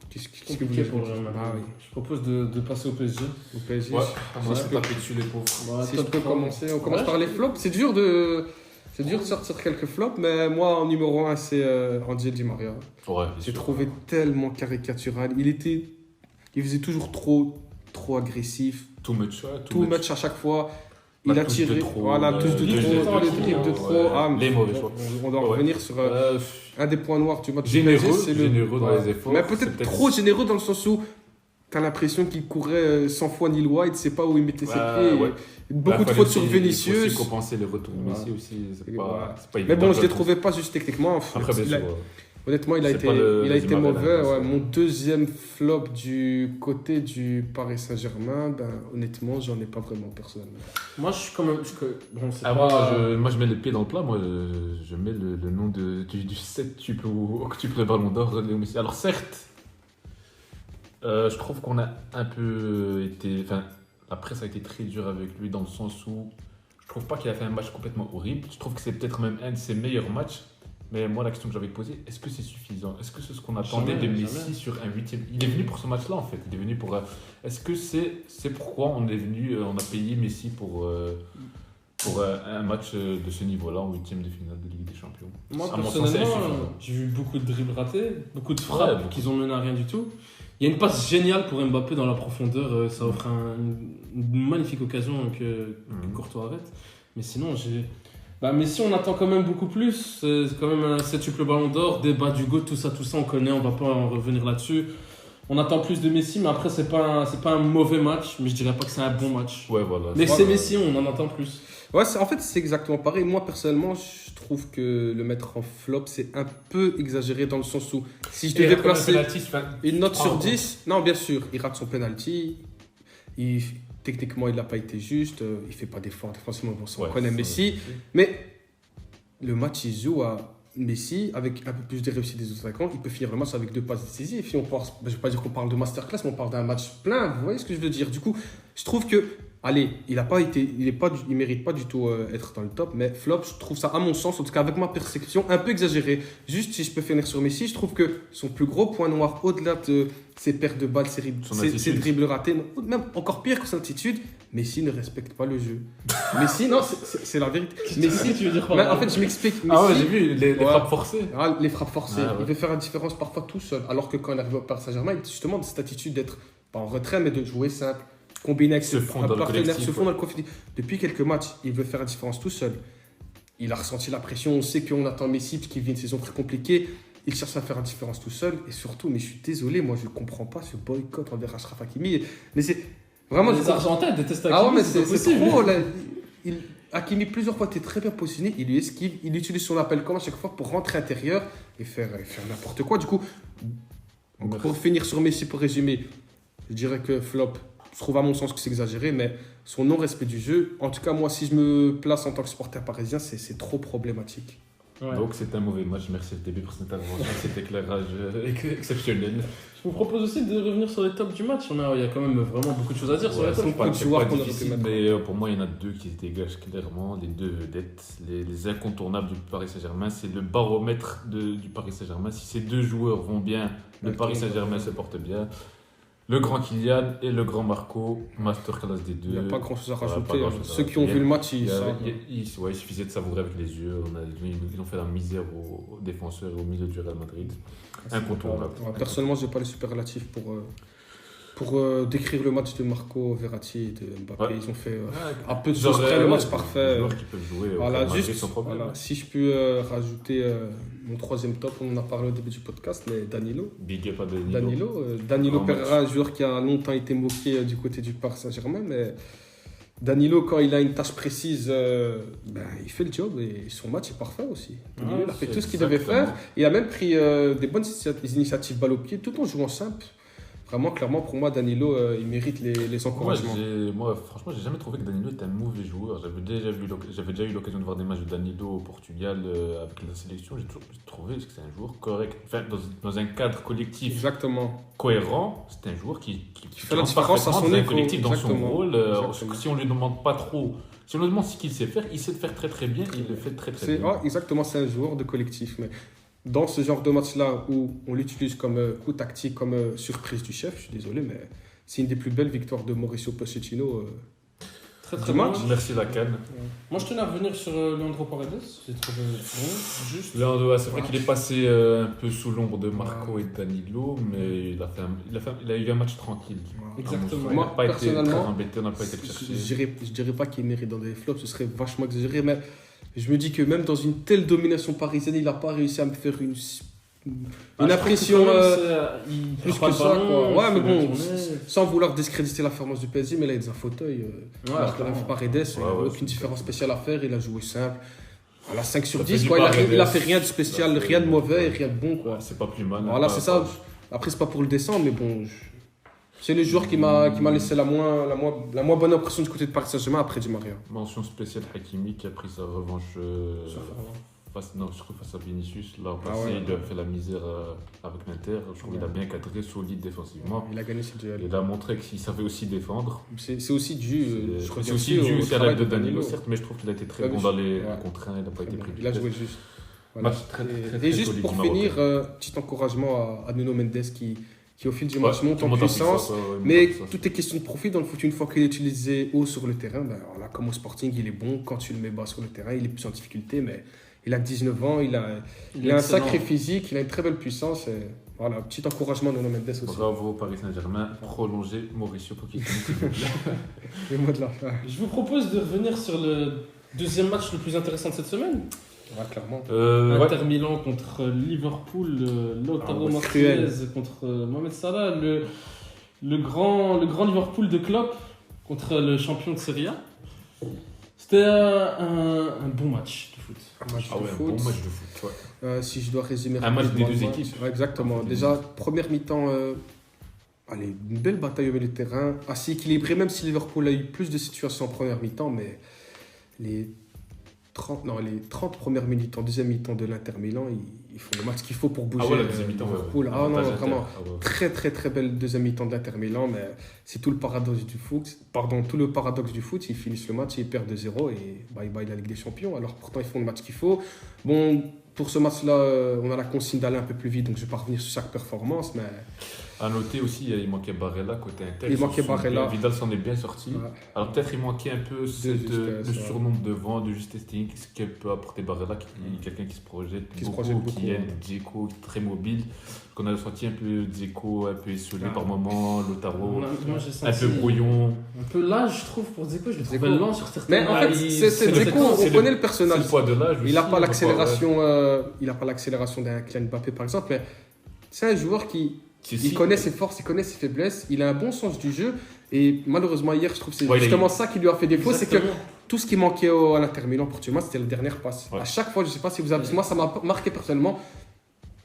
Qu'est-ce que vous voulez pour le Real Madrid? Je propose de passer au PSG. Au PSG. Ouais, on va se taper dessus les pauvres. Si je peux commencer, on commence par les flops. C'est dur de sortir quelques flops, mais moi, en numéro 1, c'est Angel Di Maria. Ouais, j'ai trouvé tellement caricatural. Il faisait toujours trop agressif. Too much à chaque fois. Il a tiré, tous de trop. Les mauvais choix. On doit revenir sur un des points noirs du match. Généreux dans les efforts. Mais peut-être trop généreux dans le sens où t'as l'impression qu'il courait sans foi ni loi, il ne sait pas où il mettait ses pieds. Beaucoup de fautes sur Vinicius. Il faut aussi compenser les retours de Messi aussi. C'est pas évident. Mais bon, je ne les trouvais pas juste techniquement. Après, bien sûr. Honnêtement, il a été mauvais. Mon deuxième flop du côté du Paris Saint-Germain, honnêtement, j'en ai pas vraiment personnellement. Moi, je suis quand même. Moi, je mets le pied dans le plat. Moi, je mets le nom du 7 octuple Ballon d'Or, Léo Messi. Alors, certes, je trouve qu'on a un peu été. Enfin, la presse a été très dure avec lui dans le sens où je trouve pas qu'il a fait un match complètement horrible. Je trouve que c'est peut-être même un de ses meilleurs matchs. Mais moi, la question que j'avais posée, est-ce que c'est suffisant? Est-ce que c'est ce qu'on attendait de Messi sur un 8e? Il est venu pour ce match-là, en fait. Il est venu pour... Est-ce que c'est pourquoi on est venu... on a payé Messi pour un match de ce niveau-là, en 8e de finale de Ligue des Champions? Moi, personnellement, j'ai vu beaucoup de dribbles ratés, beaucoup de frappes qui ont mené à rien du tout. Il y a une passe géniale pour Mbappé dans la profondeur. Ça offre une magnifique occasion que Courtois arrête. Mais sinon, Messi, on attend quand même beaucoup plus. C'est quand même un septuple Ballon d'Or, débat du GOAT, tout ça, on connaît, on va pas en revenir là-dessus. On attend plus de Messi, mais après, c'est pas un mauvais match, mais je dirais pas que c'est un bon match. Ouais, voilà. Mais c'est Messi, on en attend plus. Ouais, en fait, c'est exactement pareil. Moi, personnellement, je trouve que le mettre en flop, c'est un peu exagéré dans le sens où si je devais placer une note sur 10, non, bien sûr, il rate son penalty. Techniquement, il n'a pas été juste, il ne fait pas d'efforts défensivement, on connaît Messi. Mais le match, il joue à Messi avec un peu plus de réussite des autres attaquants. Il peut finir le match avec 2 passes décisives. Je ne vais pas dire qu'on parle de masterclass, mais on parle d'un match plein. Vous voyez ce que je veux dire? Du coup, je trouve que, il ne mérite pas du tout être dans le top, mais flop, je trouve ça, à mon sens, en tout cas avec ma perception, un peu exagéré. Juste, si je peux finir sur Messi, je trouve que son plus gros point noir, au-delà de ses pertes de balles, ses dribbles ratés, même encore pire que son attitude, Messi ne respecte pas le jeu. Messi, non, c'est la vérité. Messi, tu veux dire quoi? En fait, je m'explique. Messi, j'ai vu les frappes forcées. Les frappes forcées. Il veut faire la différence parfois tout seul. Alors que quand il arrive au Paris Saint-Germain, il a justement cette attitude d'être pas en retrait, mais de jouer simple, combiner avec ses partenaires, se fond dans le collectif. Depuis quelques matchs, il veut faire la différence tout seul. Il a ressenti la pression. On sait qu'on attend Messi, parce qu'il vit une saison très compliquée. Il cherche à faire la différence tout seul. Et surtout, mais je suis désolé, moi, je ne comprends pas ce boycott envers Achraf Hakimi. Mais c'est vraiment. Les Argentins détestent Hakimi. Ah ouais, mais c'est trop. Là, Hakimi, plusieurs fois, était très bien positionné. Il lui esquive. Il utilise son appel comme à chaque fois pour rentrer intérieur et faire n'importe quoi. Du coup, pour finir sur Messi, pour résumer, je dirais que flop. Je trouve à mon sens que c'est exagéré, mais son non-respect du jeu, en tout cas, moi, si je me place en tant que supporter parisien, c'est trop problématique. Ouais. Donc c'est un mauvais match. Merci FDB pour cette intervention, cet éclairage exceptionnel. Je vous propose aussi de revenir sur les tops du match. Il y a quand même vraiment beaucoup de choses à dire sur les tops. C'est pas difficile, mais pour moi il y en a deux qui se dégagent clairement, les deux vedettes, les incontournables du Paris Saint-Germain. C'est le baromètre du Paris Saint-Germain. Si ces deux joueurs vont bien, le Paris Saint-Germain se porte bien. Le grand Kylian et le grand Marco, masterclass des deux. Il n'y a pas grand chose à rajouter. Ceux qui ont vu le match, ils savent. Il suffisait de savourer avec les yeux. Ils ont fait la misère aux défenseurs et au milieu du Real Madrid. Incontournable. Personnellement, je n'ai pas les superlatifs pour décrire le match de Marco Verratti et de Mbappé. Ouais. Ils ont fait un peu de choses près le match parfait. Qui peuvent jouer juste, sans problème. Si je peux rajouter mon troisième top, on en a parlé au début du podcast, mais Danilo. Big up à Danilo Pereira, un joueur qui a longtemps été moqué du côté du Paris Saint-Germain, mais Danilo, quand il a une tâche précise, il fait le job et son match est parfait aussi. Danilo, il a fait tout ce qu'il devait faire. Il a même pris des bonnes initiatives balle au pied tout en jouant simple. Vraiment, clairement, pour moi, Danilo, il mérite les encouragements. Moi, franchement, j'ai jamais trouvé que Danilo était un mauvais joueur. J'avais déjà eu l'occasion de voir des matchs de Danilo au Portugal avec la sélection. J'ai toujours trouvé que c'est un joueur correct. Enfin, dans un cadre collectif cohérent, c'est un joueur qui fait la différence à son niveau. Collectif dans son rôle. Si on lui demande pas trop, si on lui demande ce qu'il sait faire, il sait le faire très très bien. Il le fait très très bien. Exactement, c'est un joueur de collectif. Mais dans ce genre de match-là où on l'utilise comme coup tactique, comme surprise du chef, je suis désolé, mais c'est une des plus belles victoires de Mauricio Pochettino très match. Merci la canne. Moi, je tenais à revenir sur Leandro Paredes. J'ai trouvé bon, juste. Leandro, c'est vrai qu'il est passé un peu sous l'ombre de Marco et de Danilo, mais il a eu un match tranquille. Exactement. On n'a pas été très embêté, on n'a pas été le chercher. Je dirais pas qu'il mérite dans des flops, ce serait vachement exagéré, mais je me dis que même dans une telle domination parisienne, il n'a pas réussi à me faire une impression plus que ça. Ouais, mais bon, sans vouloir discréditer la performance du PSG, mais là, il est dans un fauteuil. Alors que Paredes, il n'y a aucune différence spéciale à faire. Il a joué simple. À la 5 sur 10, il a fait rien de spécial, rien de mauvais et rien de bon. C'est pas plus mal. Voilà, c'est ça. Après, c'est pas pour le descendre, mais bon. C'est le joueur qui m'a laissé la moins bonne impression du côté de Paris Saint-Germain après Di Maria. Mention spéciale Hakimi qui a pris sa revanche face à Vinicius. Là, il a fait la misère avec l'Inter. Je trouve qu'il a bien cadré, solide défensivement. Il a gagné ce duel. Il a montré qu'il savait aussi défendre. C'est aussi dû. C'est aussi dû à l'aide de Danilo, certes, mais je trouve qu'il a été très bon dans les contre-1. Il n'a pas été pris. Il a joué juste. Voilà. Et juste pour finir, petit encouragement à Nuno Mendes qui au fil du match monte en puissance, mais tout est question de profit dans le foot. Une fois qu'il est utilisé haut sur le terrain, comme au Sporting, il est bon. Quand tu le mets bas sur le terrain, il est plus en difficulté, mais il a 19 ans, il a un sacré physique, il a une très belle puissance. Et voilà, petit encouragement de Nuno Mendes aussi. Bravo Paris Saint-Germain, prolongé Mauricio Pochettino. Les mots de la fin. Je vous propose de revenir sur le deuxième match le plus intéressant de cette semaine. Ouais, clairement. Inter Milan contre Liverpool, Lautaro Martinez contre Mohamed Salah, le grand Liverpool de Klopp contre le champion de Serie A. C'était un bon match de foot. Bon match de foot, ouais. Si je dois résumer un match des deux équipes. Ouais, exactement. Déjà, première mi-temps, une belle bataille au milieu de terrain, assez équilibrée, même si Liverpool a eu plus de situations en première mi-temps, mais les 30 premières minutes en deuxième mi-temps de l'Inter Milan, ils font le match qu'il faut pour bouger la deuxième mi-temps, Liverpool. Vraiment, très très très belle deuxième mi-temps de l'Inter Milan, mais c'est tout le paradoxe du foot. Ils finissent le match et ils perdent 2-0 et bye bye la Ligue des Champions. Alors pourtant ils font le match qu'il faut. Bon, pour ce match-là, on a la consigne d'aller un peu plus vite, donc je ne vais pas revenir sur chaque performance, mais... À noter aussi, il manquait Barella côté Inter. Il manquait Barella. Vidal s'en est bien sorti. Ouais. Alors peut-être il manquait un peu le surnombre de vent, de justesse technique, ce qu'elle peut apporter Barella, quelqu'un qui se projette beaucoup, qui est Dzeko, très mobile. Qu'on a senti un peu Dzeko, un peu esselé par moments, Lautaro, un peu brouillon. Un peu l'âge, je trouve, pour Dzeko. Je le trouve lent sur certains. Mais en fait, c'est Dzeko, on connaît le personnage. C'est le poids de l'âge. Il n'a pas l'accélération d'un Kylian Mbappé, par exemple, mais c'est un joueur qui... Il connaît ses forces, il connaît ses faiblesses, il a un bon sens du jeu et malheureusement hier je trouve que c'est justement ça qui lui a fait défaut, c'est que tout ce qui manquait à l'Inter Milan pour tuer, c'était la dernière passe. À chaque fois, je ne sais pas si vous avez moi ça m'a marqué personnellement,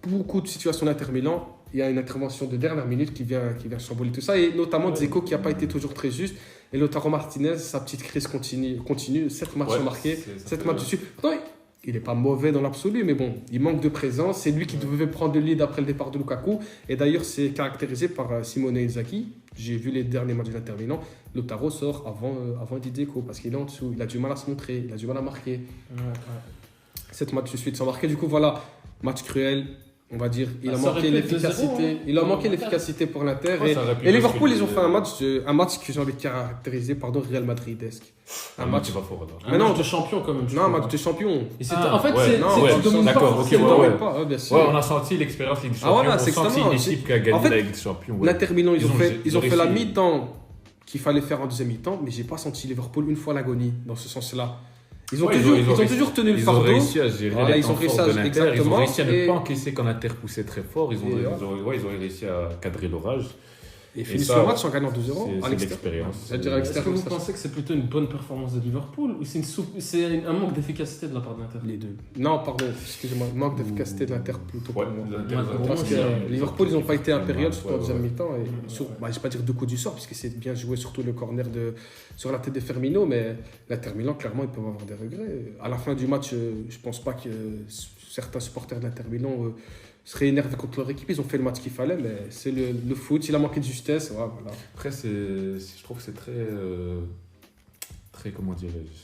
beaucoup de situations d'Inter Milan, il y a une intervention de dernière minute qui vient chambouler tout ça et notamment Dzeko qui n'a pas été toujours très juste et Lautaro Martinez, sa petite crise continue 7 matchs marqués, 7 matchs dessus. il n'est pas mauvais dans l'absolu, mais bon, il manque de présence. C'est lui qui devait prendre le lead après le départ de Lukaku. Et d'ailleurs, c'est caractérisé par Simone Inzaghi. J'ai vu les derniers matchs de l'Inter Milan. Lautaro sort avant Didier Deco parce qu'il est en dessous. Il a du mal à se montrer, il a du mal à marquer. 7 matchs de suite sans marquer. Du coup, voilà, match cruel. On va dire, il a manqué l'efficacité. Il a manqué l'efficacité pour l'Inter. Et Liverpool, ils ont fait un match que j'ai envie de caractériser, Real Madridesque. Un match pas fort alors. Un match de champion quand même. Non, un match de champion. En fait, c'est d'accord. Bien sûr. Ouais, on a senti l'expérience Ligue des Champions. On a senti une équipe qui a gagné la Ligue des Champions. L'Inter Milan, ils ont fait la mi-temps qu'il fallait faire en deuxième mi-temps, mais j'ai pas senti Liverpool une fois l'agonie dans ce sens-là. Ils ont toujours tenu le fardeau. Ils ont réussi à gérer les temps forts de l'Inter. Ils ont réussi à ne pas encaisser quand l'Inter poussait très fort. Ils ont réussi à cadrer l'orage. Et finissent le match en gagnant 2-0 à l'expérience. Est-ce que vous pensez que c'est plutôt une bonne performance de Liverpool ou c'est un manque d'efficacité de la part de l'Inter? Les deux. Non, pardon, excusez-moi, manque d'efficacité de l'Inter plutôt pour moi. Parce que Liverpool, ils n'ont pas été en période, surtout en deuxième mi-temps. Je ne vais pas dire deux coups du sort, puisque c'est bien joué, surtout le corner sur la tête de Firmino, mais l'Inter Milan, clairement, ils peuvent avoir des regrets. À la fin du match, je ne pense pas que certains supporters de l'Inter Milan seraient énervés contre leur équipe. Ils ont fait le match qu'il fallait, mais c'est le foot. Il a manqué de justesse. Voilà. Après, je trouve que c'est très, comment dirais-je.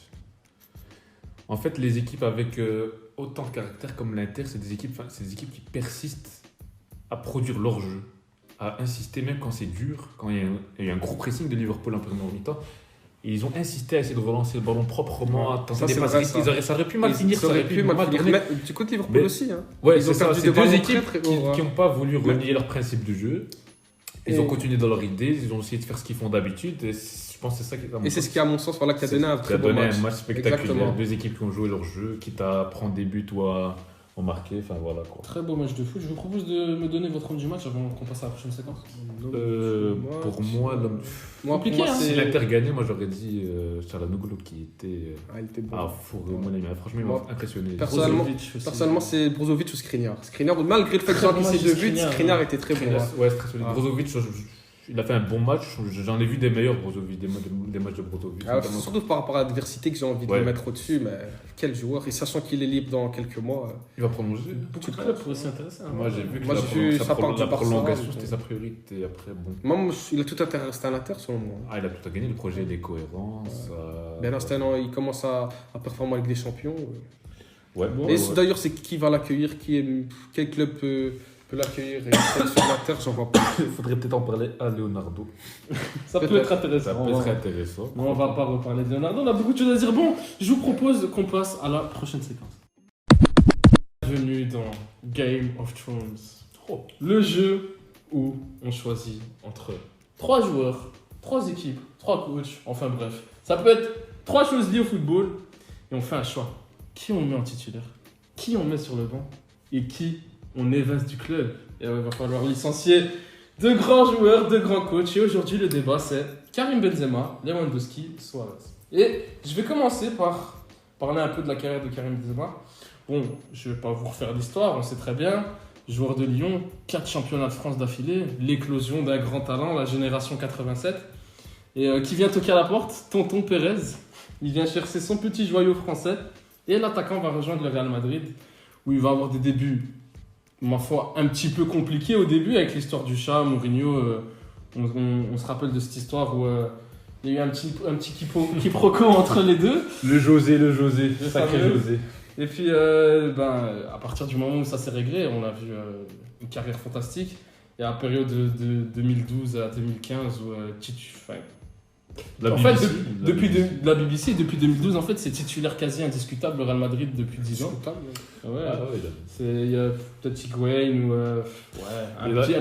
En fait, les équipes avec autant de caractère comme l'Inter, c'est des équipes qui persistent à produire leur jeu, à insister même quand c'est dur, quand il y a eu un gros pressing de Liverpool en première mi-temps. Et ils ont insisté à essayer de relancer le ballon proprement. Ça aurait pu mal finir, ça aurait pu mal finir. Du côté Liverpool aussi. Ouais, c'est deux équipes qui n'ont pas voulu renier leur principe de jeu. Ils ont continué dans leur idée, ils ont essayé de faire ce qu'ils font d'habitude. Et je pense que c'est ça qui est. Et c'est ce qui, à mon sens, qui a donné un très bon match. Un match spectaculaire. Deux équipes qui ont joué leur jeu, quitte à prendre des buts ou à en marquer. Enfin voilà quoi. Très beau match de foot. Je vous propose de me donner votre homme du match avant qu'on passe à la prochaine séquence. Pour moi, compliqué. Si l'Inter gagnait, moi j'aurais dit Çalhanoğlu qui était fourré. Franchement, il m'a impressionné. Personnellement, c'est Brozovic ou Skriniar. Skriniar, malgré le fait qu'il ait encaissé 2 buts, Skriniar était très bon. Ouais, c'est très solide. Brozovic, il a fait un bon match. J'en ai vu des meilleurs Brozovic, des matchs de Brozovic. Surtout par rapport à l'adversité que j'ai envie de le mettre au-dessus. Mais quel joueur. Et sachant qu'il est libre dans quelques mois. Il va prolonger. Beaucoup de clubs pourraient s'y intéresser. Moi, j'ai vu que la prolongation, c'était sa priorité. Après, bon. Il a tout intérêt à rester à l'Inter, selon moi. Il a tout à gagner. Le projet, il est cohérent. Ben là, il commence à performer avec des champions. Ouais. D'ailleurs, c'est qui va l'accueillir? Quel club peut l'accueillir et sur l'Inter, j'en vois pas. Il faudrait peut-être en parler à Leonardo. Ça peut être intéressant. Mais on va pas reparler de Leonardo, on a beaucoup de choses à dire. Bon, je vous propose qu'on passe à la prochaine séquence. Bienvenue dans Game of Thrones. Le jeu où on choisit entre 3 joueurs, 3 équipes, 3 coachs, enfin bref. Ça peut être 3 choses liées au football et on fait un choix. Qui on met en titulaire? Qui on met sur le banc? Et qui on évase du club? Et il va falloir licencier de grands joueurs, de grands coachs. Et aujourd'hui, le débat, c'est Karim Benzema, Lewandowski, Suarez. Et je vais commencer par parler un peu de la carrière de Karim Benzema. Bon, je ne vais pas vous refaire l'histoire, on sait très bien. Joueur de Lyon, 4 championnats de France d'affilée, l'éclosion d'un grand talent, la génération 87. Et qui vient toquer à la porte? Tonton Pérez. Il vient chercher son petit joyau français. Et l'attaquant va rejoindre le Real Madrid, où il va avoir des débuts, ma foi, un petit peu compliqués au début, avec l'histoire du chat, Mourinho. On se rappelle de cette histoire où il y a eu un petit quiproquo entre les deux. Le José, sacré José. Et puis, à partir du moment où ça s'est réglé, on a vu une carrière fantastique. Et à la période de 2012 à 2015, où depuis la BBC, depuis 2012, en fait, c'est titulaire quasi indiscutable le Real Madrid depuis 10 ans. Il y a peut-être Higuaín ou un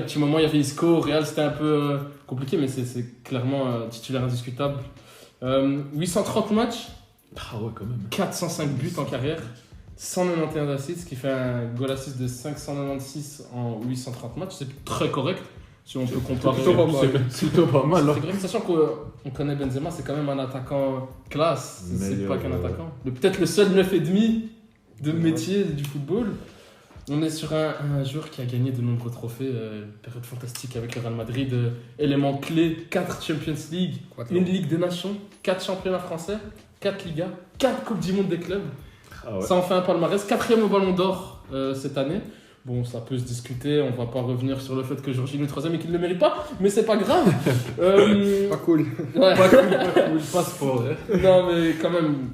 petit moment, il y avait Isco. Au Real, c'était un peu compliqué, mais c'est clairement titulaire indiscutable. 830 matchs, quand même. 405 buts en carrière, 191 assists, ce qui fait un goal assist de 596 en 830 matchs. C'est très correct. Si on peut comparer, c'est plutôt pas mal. C'est vrai, sachant qu'on connaît Benzema, c'est quand même un attaquant classe. C'est pas qu'un attaquant. Peut-être le seul 9,5 de métier du football. On est sur un joueur qui a gagné de nombreux trophées, période fantastique avec le Real Madrid, élément clé, 4 Champions League, une Ligue des Nations, 4 championnats français, 4 Ligas, 4 Coupes du Monde des clubs. Ah ouais. Ça en fait un palmarès. 4e au Ballon d'Or cette année. Bon, ça peut se discuter, on va pas revenir sur le fait que Jorginho est 3e et qu'il ne le mérite pas, mais c'est pas grave. Pas cool. Ouais. Pas cool, pas sport. Non, mais quand même,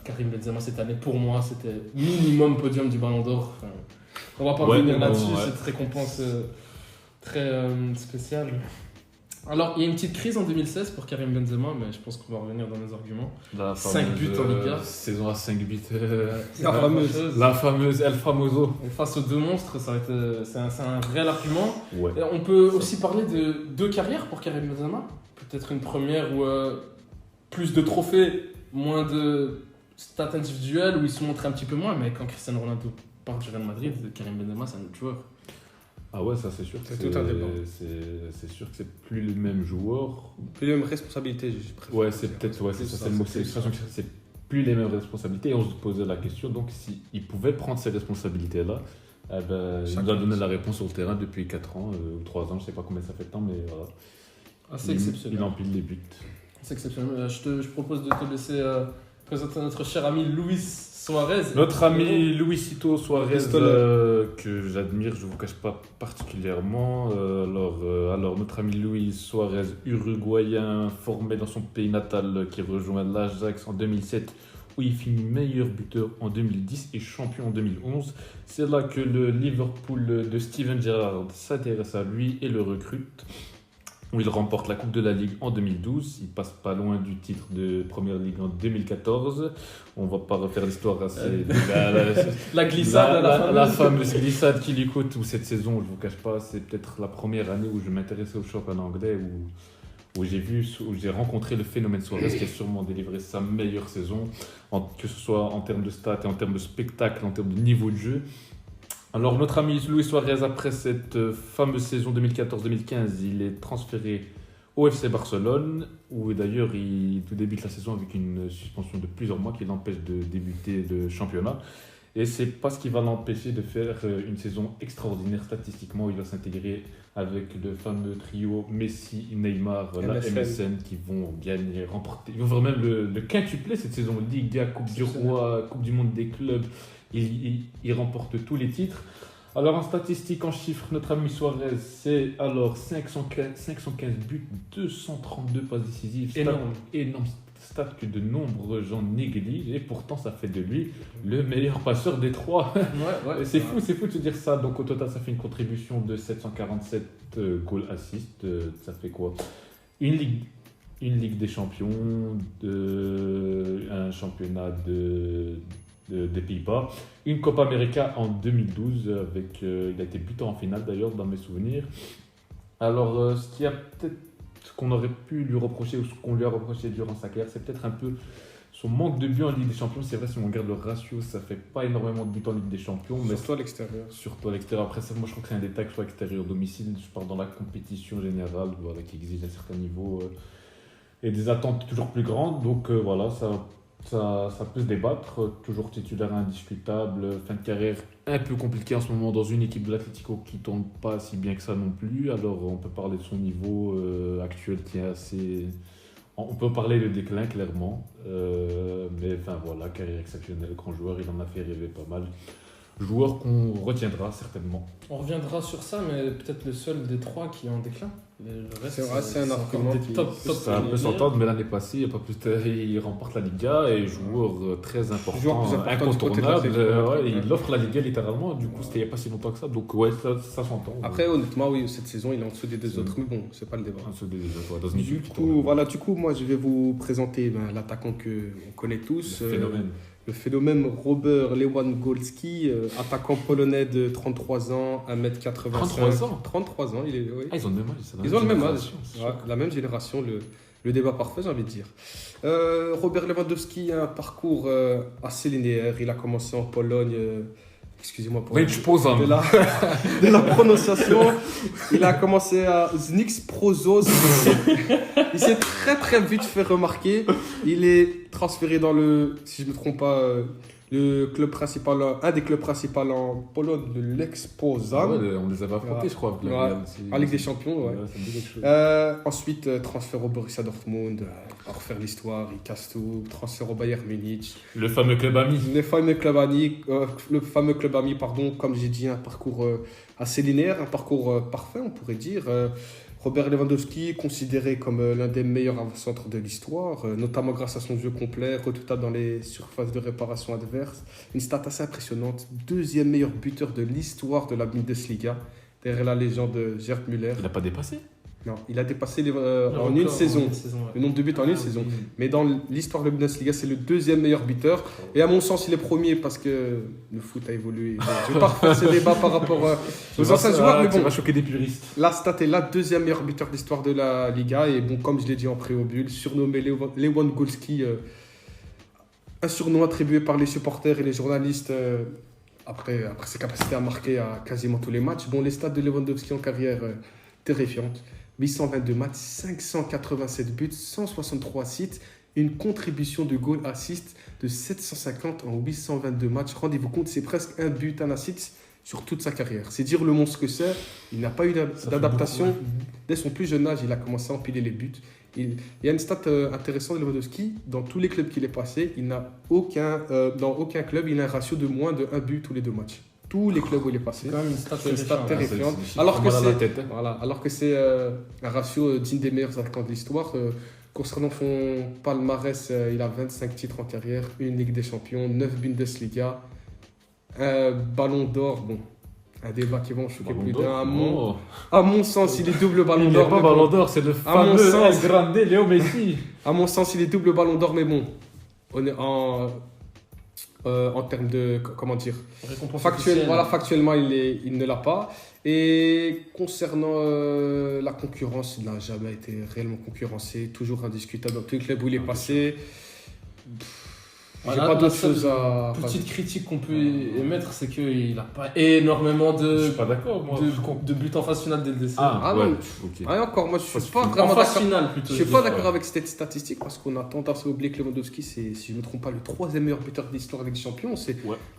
Karim Benzema cette année, pour moi, c'était minimum podium du Ballon d'Or. On va pas revenir là-dessus, cette récompense très spéciale. Alors, il y a une petite crise en 2016 pour Karim Benzema, mais je pense qu'on va revenir dans les arguments. 5 buts en Liga. Saison à 5 buts. La fameuse El Famoso. Et face aux deux monstres, c'est un réel argument. Ouais. Et on peut aussi parler de 2 carrières pour Karim Benzema. Peut-être une première où plus de trophées, moins de stats individuelles, où il se montre un petit peu moins, mais quand Cristiano Ronaldo part du Real Madrid, Karim Benzema, c'est un autre joueur. Ah ouais, ça c'est sûr. C'est tout un débat. C'est sûr que c'est plus le même joueur. Plus les mêmes responsabilités, je préfère. Ouais, c'est peut-être, c'est le mot. C'est plus les mêmes responsabilités. Et on se posait la question, donc, s'il pouvait prendre ces responsabilités-là, il nous a donné la réponse sur le terrain depuis 4 ans ou 3 ans, je sais pas combien ça fait de temps, mais voilà. C'est exceptionnel. Il empile les buts. C'est exceptionnel. Je propose de te laisser présenter notre cher ami Luis Suarez. Notre ami Luisito Suarez, que j'admire, je ne vous cache pas particulièrement. Alors, notre ami Luis Suarez, uruguayen, formé dans son pays natal, qui rejoint l'Ajax en 2007, où il finit meilleur buteur en 2010 et champion en 2011. C'est là que le Liverpool de Steven Gerrard s'intéresse à lui et le recrute, où il remporte la Coupe de la Ligue en 2012. Il passe pas loin du titre de Première Ligue en 2014. On va pas refaire l'histoire assez... la glissade, la fameuse glissade qui lui coûte, où cette saison, je vous cache pas, c'est peut-être la première année où je m'intéressais au championnat anglais, où j'ai rencontré le phénomène Suarez, qui a sûrement délivré sa meilleure saison, que ce soit en termes de stats et en termes de spectacle, en termes de niveau de jeu. Alors, notre ami Luis Suarez, après cette fameuse saison 2014-2015, il est transféré au FC Barcelone, où d'ailleurs il tout débute la saison avec une suspension de plusieurs mois qui l'empêche de débuter le championnat. Et c'est pas ce qui va l'empêcher de faire une saison extraordinaire statistiquement. Il va s'intégrer avec le fameux trio Messi, Neymar, la MSN, qui vont remporter. Ils vont faire même le quintuplé cette saison. Liga, Coupe du Roi, Coupe du Monde des clubs. Il remporte tous les titres. Alors en statistique, en chiffres, notre ami Suarez, c'est alors 515 buts, 232 passes décisives. Énorme stat que de nombreux gens négligent, et pourtant ça fait de lui le meilleur passeur des 3. Ouais, c'est fou de se dire ça. Donc au total, ça fait une contribution de 747 goals assists. Ça fait quoi? Une Ligue des Champions, un championnat des Pays-Bas, une Copa América en 2012, il a été buteur en finale d'ailleurs dans mes souvenirs. Alors ce qu'on aurait pu lui reprocher, ou ce qu'on lui a reproché durant sa carrière, c'est peut-être un peu son manque de buts en Ligue des Champions. C'est vrai, si on regarde le ratio, ça fait pas énormément de buts en Ligue des Champions, mais surtout à l'extérieur. Après ça, moi je crois que c'est un détail, soit extérieur domicile. Je parle dans la compétition générale, qui exige un certain niveau et des attentes toujours plus grandes. Donc voilà, ça peut se débattre. Toujours titulaire indiscutable, fin de carrière un peu compliqué en ce moment dans une équipe de l'Atlético qui ne tourne pas si bien que ça non plus. Alors on peut parler de son niveau actuel qui est assez... On peut parler de déclin clairement, mais enfin voilà, carrière exceptionnelle, grand joueur, il en a fait rêver pas mal. Joueur qu'on retiendra certainement. On reviendra sur ça, mais peut-être le seul des 3 qui est en déclin. Le reste, c'est un argument top. Ça peut s'entendre, mais l'année passée, il remporte la Liga et joueur très important, incontournable. Il offre la Liga littéralement, du coup c'était il n'y a pas si longtemps que ça, donc ouais, ça s'entend. Après honnêtement, oui, cette saison il est en dessous des 2 autres, mais bon, c'est pas le débat. En dessous des 2 autres, dans une du coup, moi je vais vous présenter l'attaquant qu'on connaît tous. Le phénomène Robert Lewandowski, attaquant polonais de 33 ans, 1m85. 33 ans, il est, oui. Ils ont le même âge. Ils ont le même âge, la même génération, le débat parfait, j'ai envie de dire. Robert Lewandowski a un parcours assez linéaire. Il a commencé en Pologne, excusez-moi pour de la prononciation. Il a commencé à Znix Prozos. Il s'est très très vite fait remarquer. Il est transféré dans si je ne me trompe pas, Le club principal, un des clubs principaux en Pologne, de Lech Poznań. Ouais, on les avait affrontés, je crois. En Ligue des Champions, ouais. Ça me dit quelque chose. Ensuite, transfert au Borussia Dortmund, à refaire l'histoire, il casse tout. Transfert au Bayern Munich. Le fameux club ami. Le fameux club ami, comme j'ai dit, un parcours assez linéaire, un parcours parfait, on pourrait dire. Robert Lewandowski, considéré comme l'un des meilleurs avant-centres de l'histoire, notamment grâce à son jeu complet, redoutable dans les surfaces de réparation adverses. Une stat assez impressionnante. Deuxième meilleur buteur de l'histoire de la Bundesliga, derrière la légende Gerd Müller. Il n'a pas dépassé? Non, il a dépassé en une saison. Le nombre de buts en une saison. Mais dans l'histoire de la Bundesliga, c'est le deuxième meilleur buteur. Et à mon sens, il est premier parce que le foot a évolué. Je ne vais pas refaire ce débat par rapport aux anciens joueurs. Mais bon, ça va choquer des puristes. La stat est là, deuxième meilleur buteur de l'histoire de la Liga. Et bon, comme je l'ai dit en préambule, surnommé Lewandowski, un surnom attribué par les supporters et les journalistes après ses capacités à marquer à quasiment tous les matchs. Bon, les stats de Lewandowski en carrière, terrifiantes. 822 matchs, 587 buts, 163 assists, une contribution de goal assist de 750 en 822 matchs. Rendez-vous compte, c'est presque un but, un assist sur toute sa carrière. C'est dire le monstre que c'est. Il n'a pas eu d'adaptation. Dès son plus jeune âge, il a commencé à empiler les buts. Il y a une stat intéressante de Lewandowski. Dans tous les clubs qu'il est passé, il n'a dans aucun club, il a un ratio de moins de 1 but tous les 2 matchs. Tous les clubs où il est passé. C'est quand même une stat terrifiante. Alors que c'est un ratio digne des meilleurs attaquants de l'histoire. Concernant son palmarès, il a 25 titres en carrière, une Ligue des Champions, 9 Bundesliga, un Ballon d'Or. Bon, un débat qui va en choquer plus d'un. À mon sens, il est double Ballon d'Or. Il n'est pas Ballon d'Or, c'est le fameux grande Léo Messi. À mon sens, il est double Ballon d'Or, mais bon, on est en termes de, comment dire, factuellement il ne l'a pas. Et concernant la concurrence, il n'a jamais été réellement concurrencé, toujours indiscutable dans tous les clubs où il est passé. J'ai pas d'autre chose à... Petite critique qu'on peut émettre, c'est qu'il n'a pas énormément je suis pas d'accord, moi. de buts en phase finale dès le décès. Encore, moi je suis pas vraiment d'accord. Je suis pas d'accord avec cette statistique parce qu'on a tendance à oublier que Lewandowski, c'est, si je ne me trompe pas, le 3e meilleur buteur de l'histoire avec les champions. C'est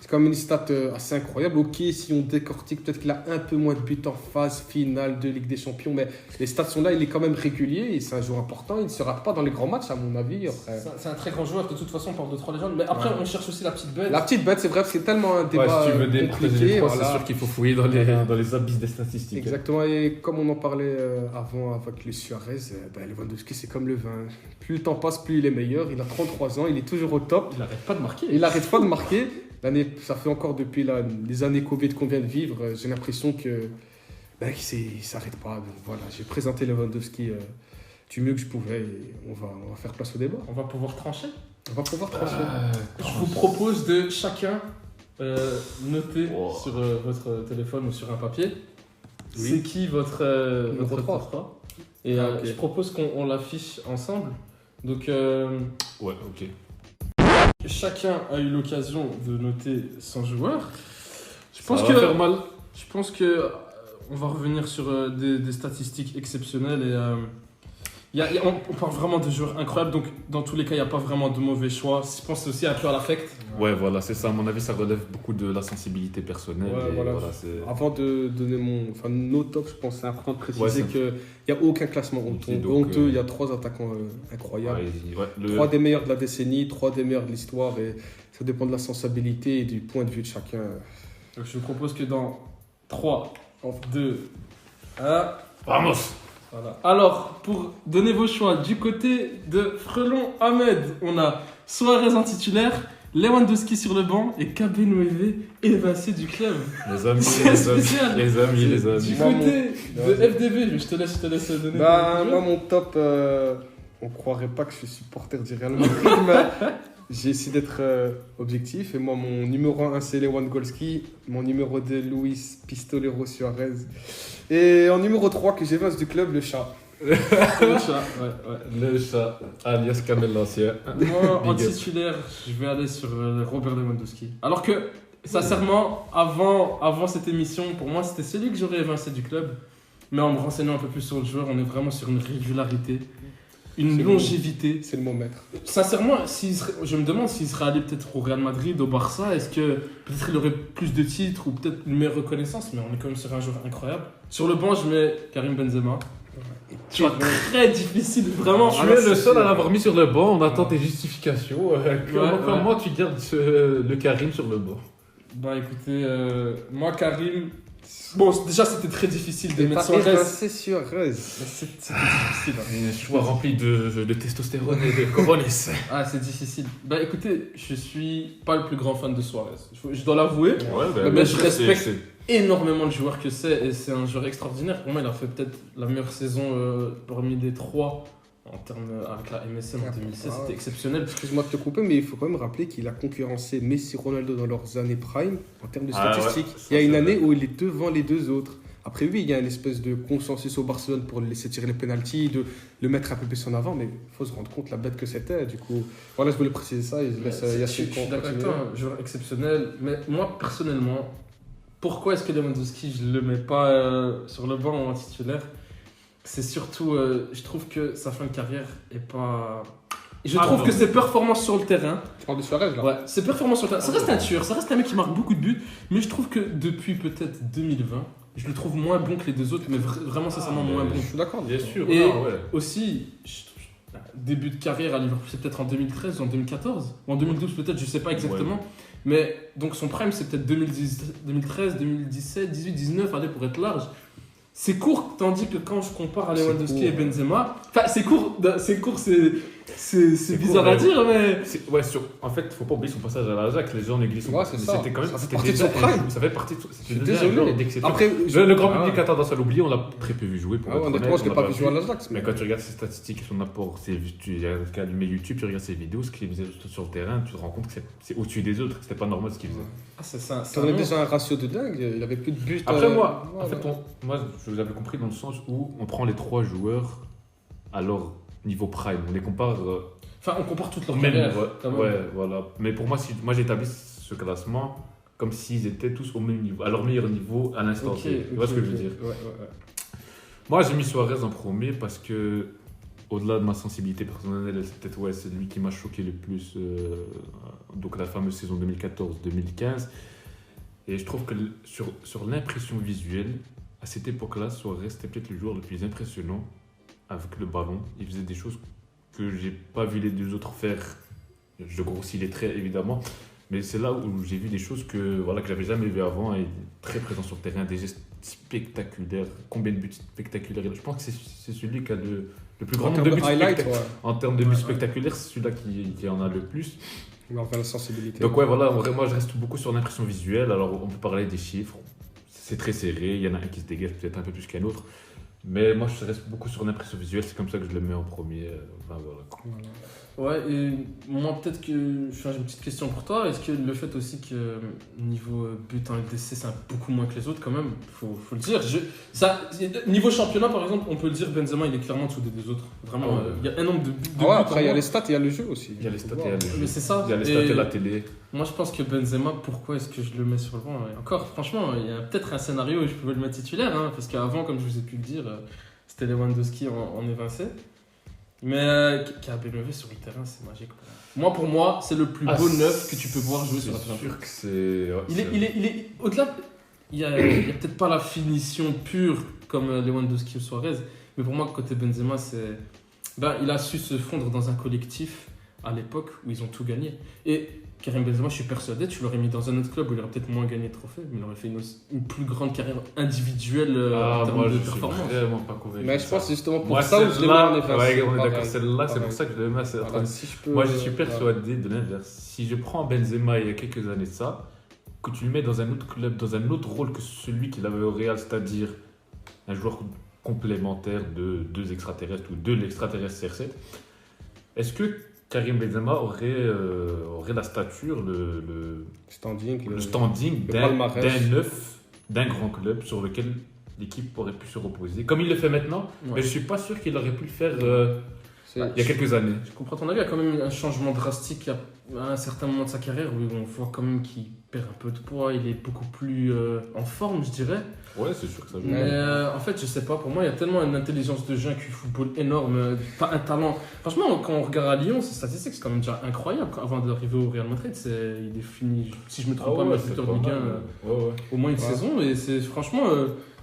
quand même une stat assez incroyable. Ok, si on décortique, peut-être qu'il a un peu moins de buts en phase finale de Ligue des Champions, mais les stats sont là, il est quand même régulier et c'est un joueur important. Il ne se rate pas dans les grands matchs, à mon avis. C'est un très grand joueur, de toute façon, on parle de 3 légendes. Mais après, on cherche aussi la petite bête. La petite bête, c'est vrai, c'est tellement un débat si tu veux compliqué. C'est sûr qu'il faut fouiller dans les abysses des statistiques. Exactement, et comme on en parlait avant avec le Suarez, Lewandowski, c'est comme le vin. Plus le temps passe, plus il est meilleur. Il a 33 ans, il est toujours au top. Il n'arrête pas de marquer. Ça fait encore depuis les années Covid qu'on vient de vivre. J'ai l'impression qu'il ne s'arrête pas. Donc voilà, j'ai présenté Lewandowski du mieux que je pouvais et on va faire place au débat. On va pouvoir trancher. Je vous propose de chacun noter sur votre téléphone ou sur un papier c'est qui votre numéro 3. Et je propose qu'on l'affiche ensemble. Donc, ok. Chacun a eu l'occasion de noter son joueur. Je pense que on va revenir sur des statistiques exceptionnelles et on parle vraiment de joueurs incroyables, donc dans tous les cas, il n'y a pas vraiment de mauvais choix. Je pense aussi un peu à l'affect. Ouais, voilà, c'est ça. À mon avis, ça relève beaucoup de la sensibilité personnelle. Avant de donner nos tops, je pense que c'est important de préciser qu'il n'y a aucun classement honteux. Il y a 3 attaquants incroyables. 3 des meilleurs de la décennie, 3 des meilleurs de l'histoire. Et ça dépend de la sensibilité et du point de vue de chacun. Donc, je vous propose que dans 3, 2, 1... Vamos! Voilà. Alors, pour donner vos choix, du côté de Frelon Ahmed, on a Suarez en titulaire, Lewandowski sur le banc et Kabenouévé évincé du club. Les amis. Du côté de FDV, je te laisse donner. Moi, mon top, on croirait pas que je suis supporter du Real Madrid, mais j'ai essayé d'être objectif. Et moi, mon numéro 1, c'est Lewandowski. Mon numéro 2, Luis Pistolero Suarez. Et en numéro 3, que j'évince du club, le chat. Le chat, alias Kamel l'ancien. Moi, en titulaire, je vais aller sur Robert Lewandowski. Alors que, sincèrement, avant cette émission, pour moi, c'était celui que j'aurais évincé du club. Mais en me renseignant un peu plus sur le joueur, on est vraiment sur une régularité. une longévité. C'est le mot maître. Sincèrement, je me demande s'il serait allé peut-être au Real Madrid, au Barça, est-ce que peut-être il aurait plus de titres ou peut-être une meilleure reconnaissance, mais on est quand même sur un joueur incroyable. Sur le banc, je mets Karim Benzema. Choix très difficile, vraiment. Tu es le seul à l'avoir mis sur le banc, on attend tes justifications. Comment tu gardes le Karim sur le banc? Bah écoutez, moi Karim... Bon, déjà c'était très difficile de mettre Suarez. C'est Suarez. C'était difficile. Un choix rempli de testostérone et de corones. Ah, c'est difficile. Bah écoutez, je suis pas le plus grand fan de Suarez. Je dois l'avouer. Mais je respecte énormément le joueur que c'est et c'est un joueur extraordinaire. Pour moi, il a fait peut-être la meilleure saison parmi les trois en termes avec la MSN en 2016. C'était exceptionnel. Excuse-moi de te couper, mais il faut quand même rappeler qu'il a concurrencé Messi, Ronaldo dans leurs années prime en termes de statistiques. Il y a une année où il est devant les deux autres. Après, oui, il y a une espèce de consensus au Barcelone pour le laisser tirer les pénaltys, de le mettre un peu plus en avant, mais il faut se rendre compte la bête que c'était. Du coup, voilà, je voulais préciser ça et je laisse Yacine continuer. Je suis d'accord avec toi, un joueur exceptionnel. Mais moi, personnellement, pourquoi est-ce que Lewandowski, je ne le mets pas sur le banc en titulaire? C'est surtout, je trouve que sa fin de carrière est pas... Je trouve que ses performances sur le terrain... Tu parles de Suarez, là? Ouais, ses performances sur le terrain. Ça reste un tueur, ça reste un mec qui marque beaucoup de buts, mais je trouve que depuis peut-être 2020, je le trouve moins bon que les deux autres, mais vraiment sincèrement moins bon. Je suis d'accord. Bien sûr. Et aussi, début de carrière à Liverpool, c'est peut-être en 2013 ou en 2014, ou en 2012 peut-être, je sais pas exactement. Ouais. Mais donc son prime, c'est peut-être 2013, 2017, 18, 19, allez, pour être large. C'est court, tandis que quand je compare à Lewandowski et Benzema... Enfin, c'est court, c'est bizarre à dire, mais... En fait, il ne faut pas oublier son passage à l'Ajax. Les gens négligent son passage. C'était quand même... Ça fait partie de son prime. Ça fait partie de son... Je suis désolé. Après, le grand public a tendance à l'oublier. On l'a très peu vu jouer. Honnêtement, je ne l'ai pas vu jouer à l'Ajax. Mais quand tu regardes ses statistiques, son apport, tu allumes YouTube, tu regardes ses vidéos, ce qu'il faisait sur le terrain, tu te rends compte que c'est au-dessus des autres. C'était pas normal ce qu'il faisait. Ah, c'est ça. Il avait déjà un ratio de dingue. Il avait plus de buts. Après, moi, je vous avais compris dans le sens où on prend les trois joueurs à leur niveau prime. On les compare. Enfin, on compare toutes leurs carrières. Ouais, voilà. Mais pour moi, moi j'établis ce classement comme s'ils étaient tous au même niveau, à leur meilleur niveau à l'instant T. Tu vois ce que je veux dire? Ouais. Moi, j'ai mis Suarez en premier parce que, au-delà de ma sensibilité personnelle, c'est peut-être c'est lui qui m'a choqué le plus. Donc la fameuse saison 2014-2015. Et je trouve que sur l'impression visuelle, à cette époque-là, Suarez était peut-être le joueur le plus impressionnant avec le ballon. Il faisait des choses que j'ai pas vu les deux autres faire. Je grossis les traits évidemment, mais c'est là où j'ai vu des choses que j'avais jamais vues avant et très présent sur le terrain, des gestes spectaculaires. Combien de buts spectaculaires? Je pense que c'est celui qui a le plus grand nombre de buts spectaculaires. En termes de buts spectaculaires, c'est celui-là qui en a le plus. Enfin, la sensibilité. Donc moi je reste beaucoup sur l'impression visuelle. Alors on peut parler des chiffres, c'est très serré, il y en a un qui se dégage peut-être un peu plus qu'un autre. Mais moi, je reste beaucoup sur l'impression visuelle, c'est comme ça que je le mets en premier. Ouais, et moi, peut-être que j'ai une petite question pour toi. Est-ce que le fait aussi que niveau but en LDC, c'est beaucoup moins que les autres, quand même, faut le dire. Niveau championnat, par exemple, on peut le dire, Benzema, il est clairement en dessous des deux autres. Vraiment, il y a un nombre de buts. Après, il y a les stats et il y a le jeu aussi. Il y a les stats et il y a le jeu. Mais c'est ça. Il y a les stats et la télé. Moi, je pense que Benzema, pourquoi est-ce que je le mets sur le banc? Encore, franchement, il y a peut-être un scénario où je pouvais le mettre titulaire, hein, parce qu'avant, comme je vous ai pu le dire, c'était Lewandowski en évincé. Mais KBMV sur le terrain, c'est magique. Pour moi, c'est le plus beau neuf que tu peux voir jouer sur la terrain. Il est au-delà. Il y a peut-être pas la finition pure comme Lewandowski ou Suarez, mais pour moi, côté Benzema, il a su se fondre dans un collectif à l'époque où ils ont tout gagné. Et Karim Benzema, je suis persuadé, tu l'aurais mis dans un autre club où il aurait peut-être moins gagné de trophées, mais il aurait fait une plus grande carrière individuelle en termes de performance. Je suis vraiment pas convaincu. Mais je pense justement pour ça où je le mets en évincé. Ouais, on est d'accord, celle-là, c'est pour ça que je le mets assez. Moi, je suis persuadé de l'inverse. Si je prends Benzema il y a quelques années de ça, que tu le mets dans un autre club, dans un autre rôle que celui qu'il avait au Real, c'est-à-dire un joueur complémentaire de deux extraterrestres ou de l'extraterrestre CR7, est-ce que Karim Benzema aurait la stature, le standing d'un neuf, d'un grand club sur lequel l'équipe aurait pu se reposer, comme il le fait maintenant, mais je ne suis pas sûr qu'il aurait pu le faire il y a quelques années. Je comprends ton avis, il y a quand même un changement drastique à un certain moment de sa carrière où on voit quand même qu'il perd un peu de poids, il est beaucoup plus en forme, je dirais. Ouais, c'est sûr que ça Mais en fait, je sais pas, pour moi, il y a tellement une intelligence de jeu, un QI football énorme, un talent. Franchement, quand on regarde à Lyon, ses statistiques, c'est quand même déjà incroyable. Avant d'arriver au Real Madrid, il est fini, si je me trompe pas, meilleur buteur de Ligue 1 au moins une saison. Et franchement,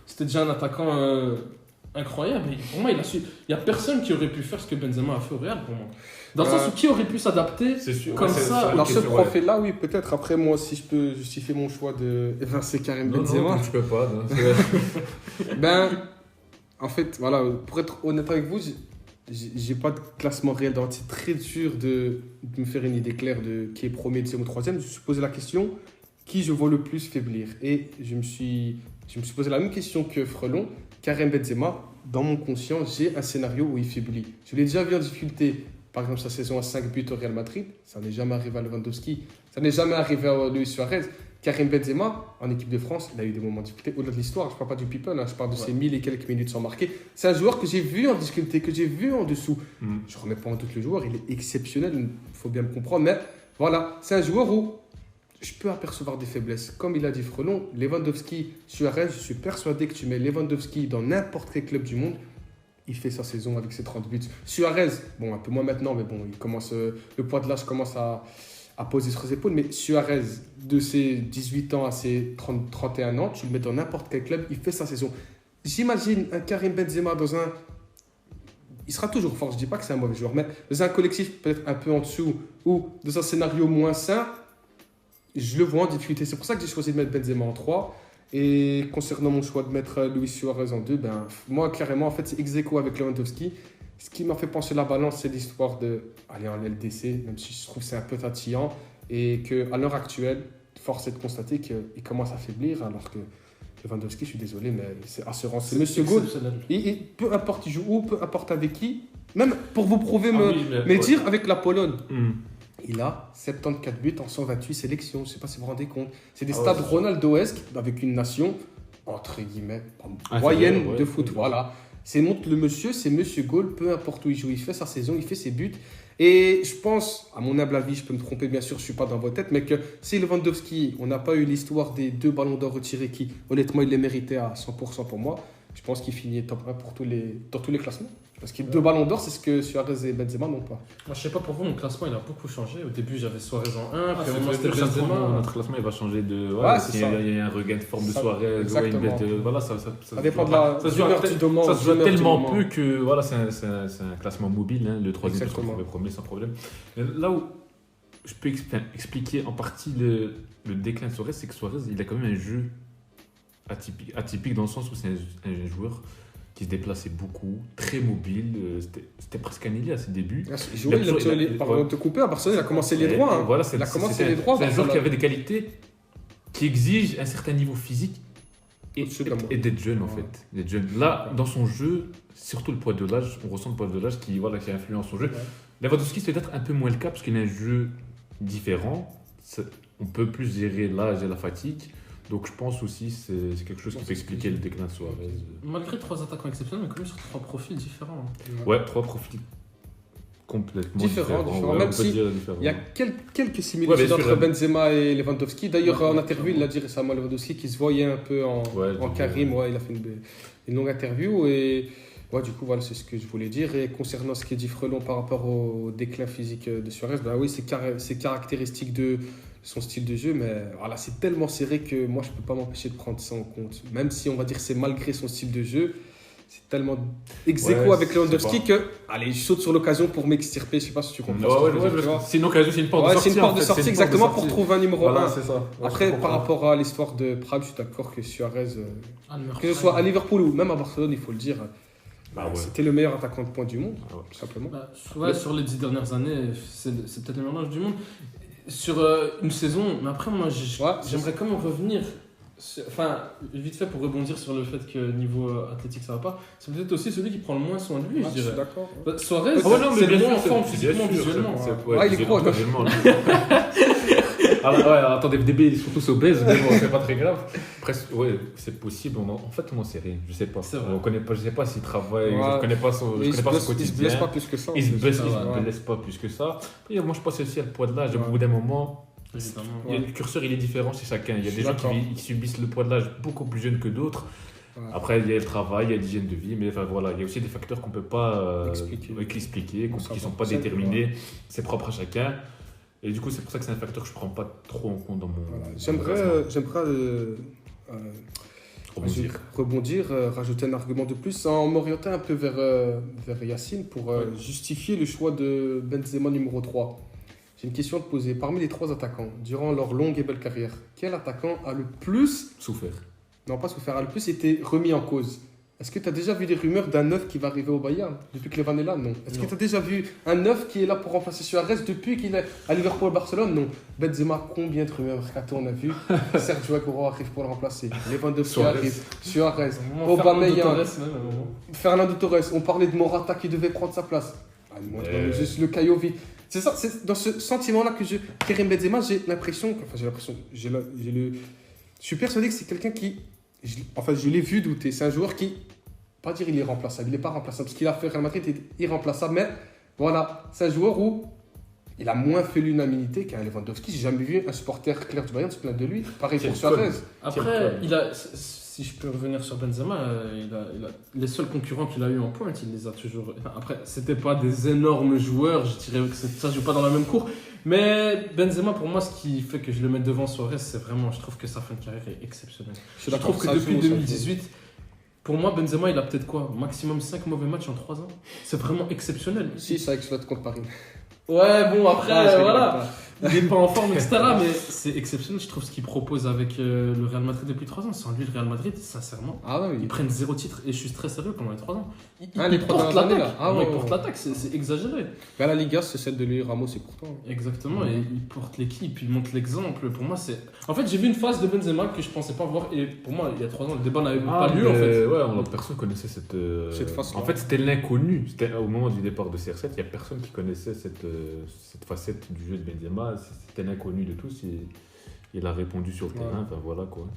c'était déjà un attaquant incroyable. Et pour moi, il y a personne qui aurait pu faire ce que Benzema a fait au Real, pour moi. Dans le sens où qui aurait pu s'adapter comme ça. Dans ce profil-là, oui, peut-être. Après, moi, si je peux justifier mon choix de évincer Karim Benzema. Non, tu peux pas. En fait, voilà, pour être honnête avec vous, j'ai pas de classement réel. Donc, c'est très dur de me faire une idée claire de qui est premier, deuxième ou troisième. Je me suis posé la question, qui je vois le plus faiblir. Et je me suis posé la même question que Frelon. Karim Benzema, dans mon conscient, j'ai un scénario où il faiblit. Je l'ai déjà vu en difficulté. Par exemple, sa saison à 5 buts au Real Madrid, ça n'est jamais arrivé à Lewandowski, ça n'est jamais arrivé à Luis Suarez. Karim Benzema, en équipe de France, il a eu des moments de difficulté. Au-delà de l'histoire, je ne parle pas du people, je parle de ses 1000 et quelques minutes sans marquer. C'est un joueur que j'ai vu en difficulté, que j'ai vu en dessous. Je ne remets pas en doute le joueur, il est exceptionnel, il faut bien me comprendre. Mais voilà, c'est un joueur où je peux apercevoir des faiblesses. Comme il a dit Frelon, Lewandowski, Suarez, je suis persuadé que tu mets Lewandowski dans n'importe quel club du monde, il fait sa saison avec ses 30 buts. Suarez, bon, un peu moins maintenant, mais bon, le poids de l'âge commence à poser sur ses épaules. Mais Suarez, de ses 18 ans à ses 31 ans, tu le mets dans n'importe quel club, il fait sa saison. J'imagine un Karim Benzema dans un... Il sera toujours fort, je ne dis pas que c'est un mauvais joueur, mais dans un collectif peut-être un peu en dessous ou dans un scénario moins sain, je le vois en difficulté. C'est pour ça que j'ai choisi de mettre Benzema en 3. Et concernant mon choix de mettre Luis Suarez en 2, moi, carrément, en fait, c'est ex-aequo avec Lewandowski. Ce qui m'a fait pencher la balance, c'est l'histoire d'aller en LDC, même si je trouve que c'est un peu fatigant. Et qu'à l'heure actuelle, force est de constater qu'il commence à faiblir, alors que Lewandowski, je suis désolé, mais c'est assurant. C'est Monsieur Goal. Peu importe il joue où, peu importe avec qui, même pour vous prouver, dire avec la Pologne. Il a 74 buts en 128 sélections. Je ne sais pas si vous vous rendez compte. C'est des stades Ronaldoesques avec une nation, entre guillemets, moyenne de foot. Voilà. C'est Monsieur Goal. Peu importe où il joue, il fait sa saison, il fait ses buts. Et je pense, à mon humble avis, je peux me tromper, bien sûr, je ne suis pas dans votre tête, mais que si Lewandowski, on n'a pas eu l'histoire des 2 ballons d'or retirés qui, honnêtement, il les méritait à 100% pour moi, je pense qu'il finit top 1 dans tous les classements. Parce que 2 ballons d'or, c'est ce que Suarez et Benzema n'ont pas. Moi, je sais pas pour vous, mon classement il a beaucoup changé. Au début, j'avais Suarez en 1, puis au moment c'était Benzema. Notre classement il va changer de. Il y a un regain de forme de Suarez. Voilà, ça dépend de la. Ça se joue tellement peu que voilà, c'est un classement mobile. Le troisième, peut se retrouver premier sans problème. Mais là où je peux expliquer en partie le déclin de Suarez, c'est que Suarez il a quand même un jeu atypique dans le sens où c'est un joueur qui se déplaçait beaucoup, très mobile, c'était presque un ailier à ses débuts. Pardon de te couper, à Barcelone, il a commencé les droits. Voilà, c'est un joueur qui avait des qualités qui exigent un certain niveau physique et d'être jeune en fait. D'être jeune. Là, dans son jeu, surtout le poids de l'âge, on ressent le poids de l'âge qui influence son jeu. Lewandowski, c'est peut-être un peu moins le cas parce qu'il a un jeu différent. On peut plus gérer l'âge et la fatigue. Donc je pense aussi que c'est quelque chose qui peut expliquer le déclin de Suarez. Malgré 3 attaquants exceptionnels, mais quand même sur 3 profils différents. Ouais, 3 profils complètement différents. Même si il y a quelques similitudes entre Benzema et Lewandowski. D'ailleurs, en interview, il l'a dit récemment, Lewandowski, qui se voyait un peu en Karim. Il a fait une longue interview. Et du coup, voilà, c'est ce que je voulais dire. Et concernant ce qu'a dit Frelon par rapport au déclin physique de Suarez, oui, c'est caractéristique de son style de jeu, mais voilà, c'est tellement serré que moi je peux pas m'empêcher de prendre ça en compte, même si on va dire que c'est malgré son style de jeu, c'est tellement ex-aequo avec Lewandowski que allez, je saute sur l'occasion pour m'extirper, je sais pas si tu comprends. C'est une occasion, c'est une porte de sortie. C'est une porte de sortie exactement pour trouver un numéro 1. C'est ça. Après, par rapport à l'histoire de Prague, je suis d'accord que Suarez, que ce soit à Liverpool ou même à Barcelone, il faut le dire, c'était le meilleur attaquant de pointe du monde, tout simplement. Sur les 10 dernières années, c'est peut-être le meilleur match du monde. Sur une saison, mais après moi j'aimerais quand même revenir, vite fait pour rebondir sur le fait que niveau athlétique ça va pas, c'est peut-être aussi celui qui prend le moins soin de lui, je dirais. Je suis d'accord. Suarez, c'est le moins en forme physiquement, visuellement. Il est gros. Attendez, DB ils sont tous obèses, mais bon, c'est pas très grave. Presque, c'est possible. En fait, on n'en sait rien. Je sais pas. On connaît pas. Je sais pas s'il travaille. Je connais pas son quotidien. Il se blesse pas plus que ça. Il se blesse pas plus que ça. Et moi, je pense aussi à le poids de l'âge. Au bout d'un moment, Le curseur, il est différent chez chacun. Il y a des gens qui subissent le poids de l'âge beaucoup plus jeunes que d'autres. Ouais. Après, il y a le travail, il y a l'hygiène de vie, mais enfin, voilà, il y a aussi des facteurs qu'on ne peut pas expliquer, qui ne sont pas déterminés. Ouais. C'est propre à chacun. Et du coup, c'est pour ça que c'est un facteur que je ne prends pas trop en compte dans mon... Voilà. J'aimerais rebondir, rajouter un argument de plus, en m'orientant un peu vers Yacine pour justifier le choix de Benzema numéro 3. J'ai une question à te poser. Parmi les 3 attaquants, durant leur longue et belle carrière, quel attaquant a le plus... souffert? Non, pas souffert, a le plus été remis en cause. Est-ce que tu as déjà vu des rumeurs d'un neuf qui va arriver au Bayern depuis que Levan est là? Non. Est-ce que tu as déjà vu un neuf qui est là pour remplacer Suarez depuis qu'il est à Liverpool Barcelone? Non. Benzema, combien de rumeurs mercato on a vu? Sergio Aguero arrive pour le remplacer. Lewandowski arrive. Suarez. Aubameyang. Fernando Torres. On parlait de Morata qui devait prendre sa place. Juste le caillot vide. C'est ça, c'est dans ce sentiment-là que Karim Benzema, j'ai l'impression, je suis persuadé que c'est quelqu'un qui, je l'ai vu douter. C'est un joueur qui, pas dire il est remplaçable, il n'est pas remplaçable. Ce qu'il a fait au Real Madrid est irremplaçable, mais voilà, c'est un joueur où il a moins fait l'unanimité qu'un Lewandowski. J'ai jamais vu un supporter clair du Bayern se plaindre de lui. Pareil pour Suarez. Après, si je peux revenir sur Benzema, les seuls concurrents qu'il a eu en pointe, il les a toujours. Après, c'était pas des énormes joueurs, je dirais que ça ne joue pas dans la même cour. Mais Benzema, pour moi, ce qui fait que je le mets devant Suarez, c'est vraiment, je trouve que sa fin de carrière est exceptionnelle. Je trouve que depuis 2018, pour moi, Benzema, il a peut-être quoi? Maximum 5 mauvais matchs en 3 ans. C'est vraiment exceptionnel. Si, ça exploite contre Paris. Ouais, bon, après, voilà. Il n'est pas en forme, etc. Mais c'est exceptionnel, je trouve, ce qu'il propose avec le Real Madrid depuis 3 ans. Sans lui, le Real Madrid, sincèrement, ils prennent 0 titre. Et je suis très sérieux pendant les 3 ans. Il porte l'attaque. Il porte l'attaque, c'est exagéré. Mais la Liga, c'est celle de lui, Ramos, c'est pourtant. Exactement, et il porte l'équipe, il montre l'exemple. Pour moi, c'est. En fait, j'ai vu une phase de Benzema que je ne pensais pas voir. Et pour moi, il y a 3 ans, le débat n'avait pas lieu. En fait. Ouais, personne connaissait cette phase. En fait, c'était l'inconnu. C'était au moment du départ de CR7, il n'y a personne qui connaissait cette facette du jeu de Benzema. C'était l'inconnu de tous. Il a répondu sur le terrain. Enfin, voilà quoi.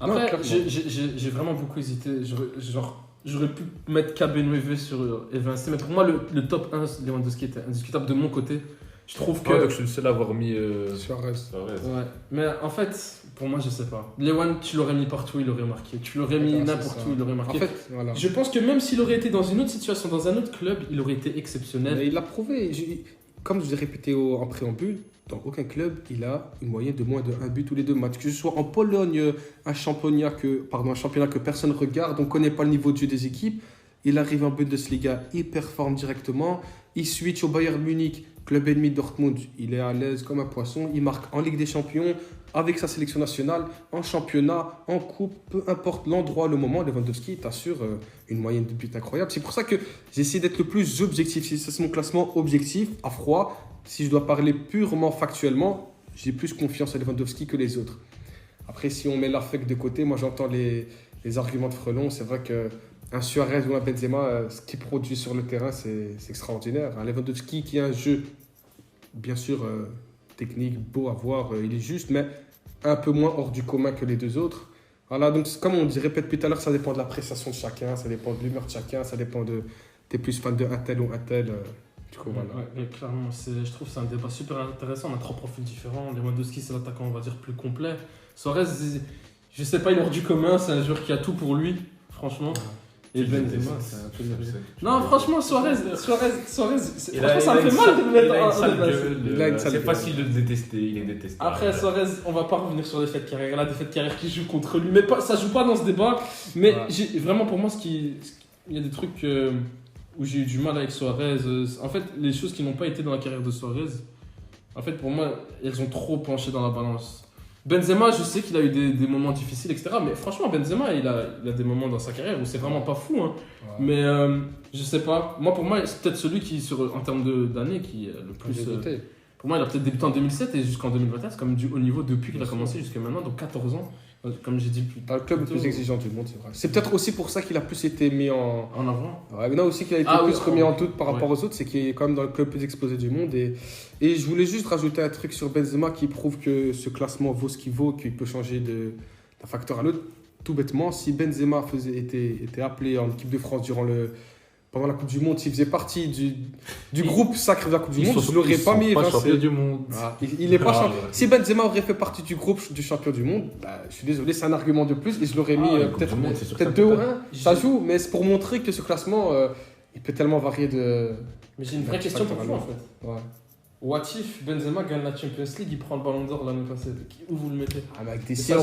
Après, j'ai vraiment beaucoup hésité. J'aurais pu mettre Cabernet sur Evancé, mais pour moi, le top 1 Lewandowski était indiscutable de mon côté. Je trouve que. Donc je suis le seul à avoir mis Suarez. Ouais, mais en fait, pour moi, je sais pas. Lewan, tu l'aurais mis partout, il aurait marqué. Tu l'aurais mis n'importe où, il aurait marqué. En fait, voilà. Je pense que même s'il aurait été dans une autre situation, dans un autre club, il aurait été exceptionnel. Mais il l'a prouvé. Comme je l'ai répété en préambule, dans aucun club, il a une moyenne de moins de 1 but tous les 2 matchs. Que ce soit en Pologne, un championnat que personne ne regarde, on ne connaît pas le niveau de jeu des équipes. Il arrive en Bundesliga, il performe directement. Il switch au Bayern Munich, club ennemi de Dortmund. Il est à l'aise comme un poisson. Il marque en Ligue des Champions, avec sa sélection nationale, en championnat, en coupe, peu importe l'endroit, le moment. Lewandowski t'assure une moyenne de buts incroyable. C'est pour ça que j'essaie d'être le plus objectif. C'est mon classement objectif, à froid. Si je dois parler purement factuellement, j'ai plus confiance à Lewandowski que les autres. Après, si on met l'affect de côté, moi j'entends les arguments de Frelon. C'est vrai qu'un Suarez ou un Benzema, ce qu'il produit sur le terrain, c'est extraordinaire. Un Lewandowski qui a un jeu, bien sûr, technique, beau à voir, il est juste, mais un peu moins hors du commun que les 2 autres. Voilà, donc comme on dit, répète tout à l'heure, ça dépend de l'appréciation de chacun, ça dépend de l'humeur de chacun, ça dépend de... T'es plus fan de un tel ou un tel. Du coup, voilà. Ouais, clairement, je trouve que c'est un débat super intéressant. On a 3 profils différents. Lewandowski, c'est l'attaquant, on va dire, plus complet. Suarez, je sais pas, il est hors du commun. C'est un joueur qui a tout pour lui, franchement. Et Benzema, c'est un peu nerveux. Non, franchement, Suarez, franchement, ça me fait mal de le mettre en c'est facile de le détester, il est détesté. Après, Suarez, on va pas revenir sur les faits de carrière. La défaite de carrière qui joue contre lui. Mais ça joue pas dans ce débat. Mais vraiment, pour moi, il y a des trucs où j'ai eu du mal avec Suarez. En fait, les choses qui n'ont pas été dans la carrière de Suarez, en fait, pour moi, elles ont trop penché dans la balance. Benzema, je sais qu'il a eu des moments difficiles, etc. Mais franchement, Benzema, il a des moments dans sa carrière où c'est vraiment pas fou. Hein. Ouais. Mais je sais pas. Pour moi, c'est peut-être celui qui, en termes d'années, qui est le plus. Pour moi, il a peut-être débuté en 2007 et jusqu'en 2021, c'est comme du haut niveau depuis qu'il a commencé jusqu'à maintenant, donc 14 ans. Comme j'ai dit plus tôt. Le club le plus exigeant du monde, c'est vrai. C'est peut-être aussi pour ça qu'il a plus été mis en avant. Ouais, mais non, aussi qu'il a été plus remis en doute par rapport aux autres, c'est qu'il est quand même dans le club le plus exposé du monde. Et je voulais juste rajouter un truc sur Benzema qui prouve que ce classement vaut ce qu'il vaut, qu'il peut changer d'un facteur à l'autre. Tout bêtement, si Benzema était appelé en équipe de France durant pendant la Coupe du Monde, s'il faisait partie du groupe sacré de la Coupe du Monde, je l'aurais pas mis. Pas champion du monde. Il est pas champion. Si Benzema aurait fait partie du groupe du champion du monde, je suis désolé, c'est un argument de plus et je l'aurais mis peut-être 2 ou 1. Ça joue, mais c'est pour montrer que ce classement, il peut tellement varier de. Mais j'ai une vraie question pour vous en fait. Ouais. What if Benzema gagne la Champions League, il prend le ballon d'or l'année passée? Où vous le mettez? Avec des si on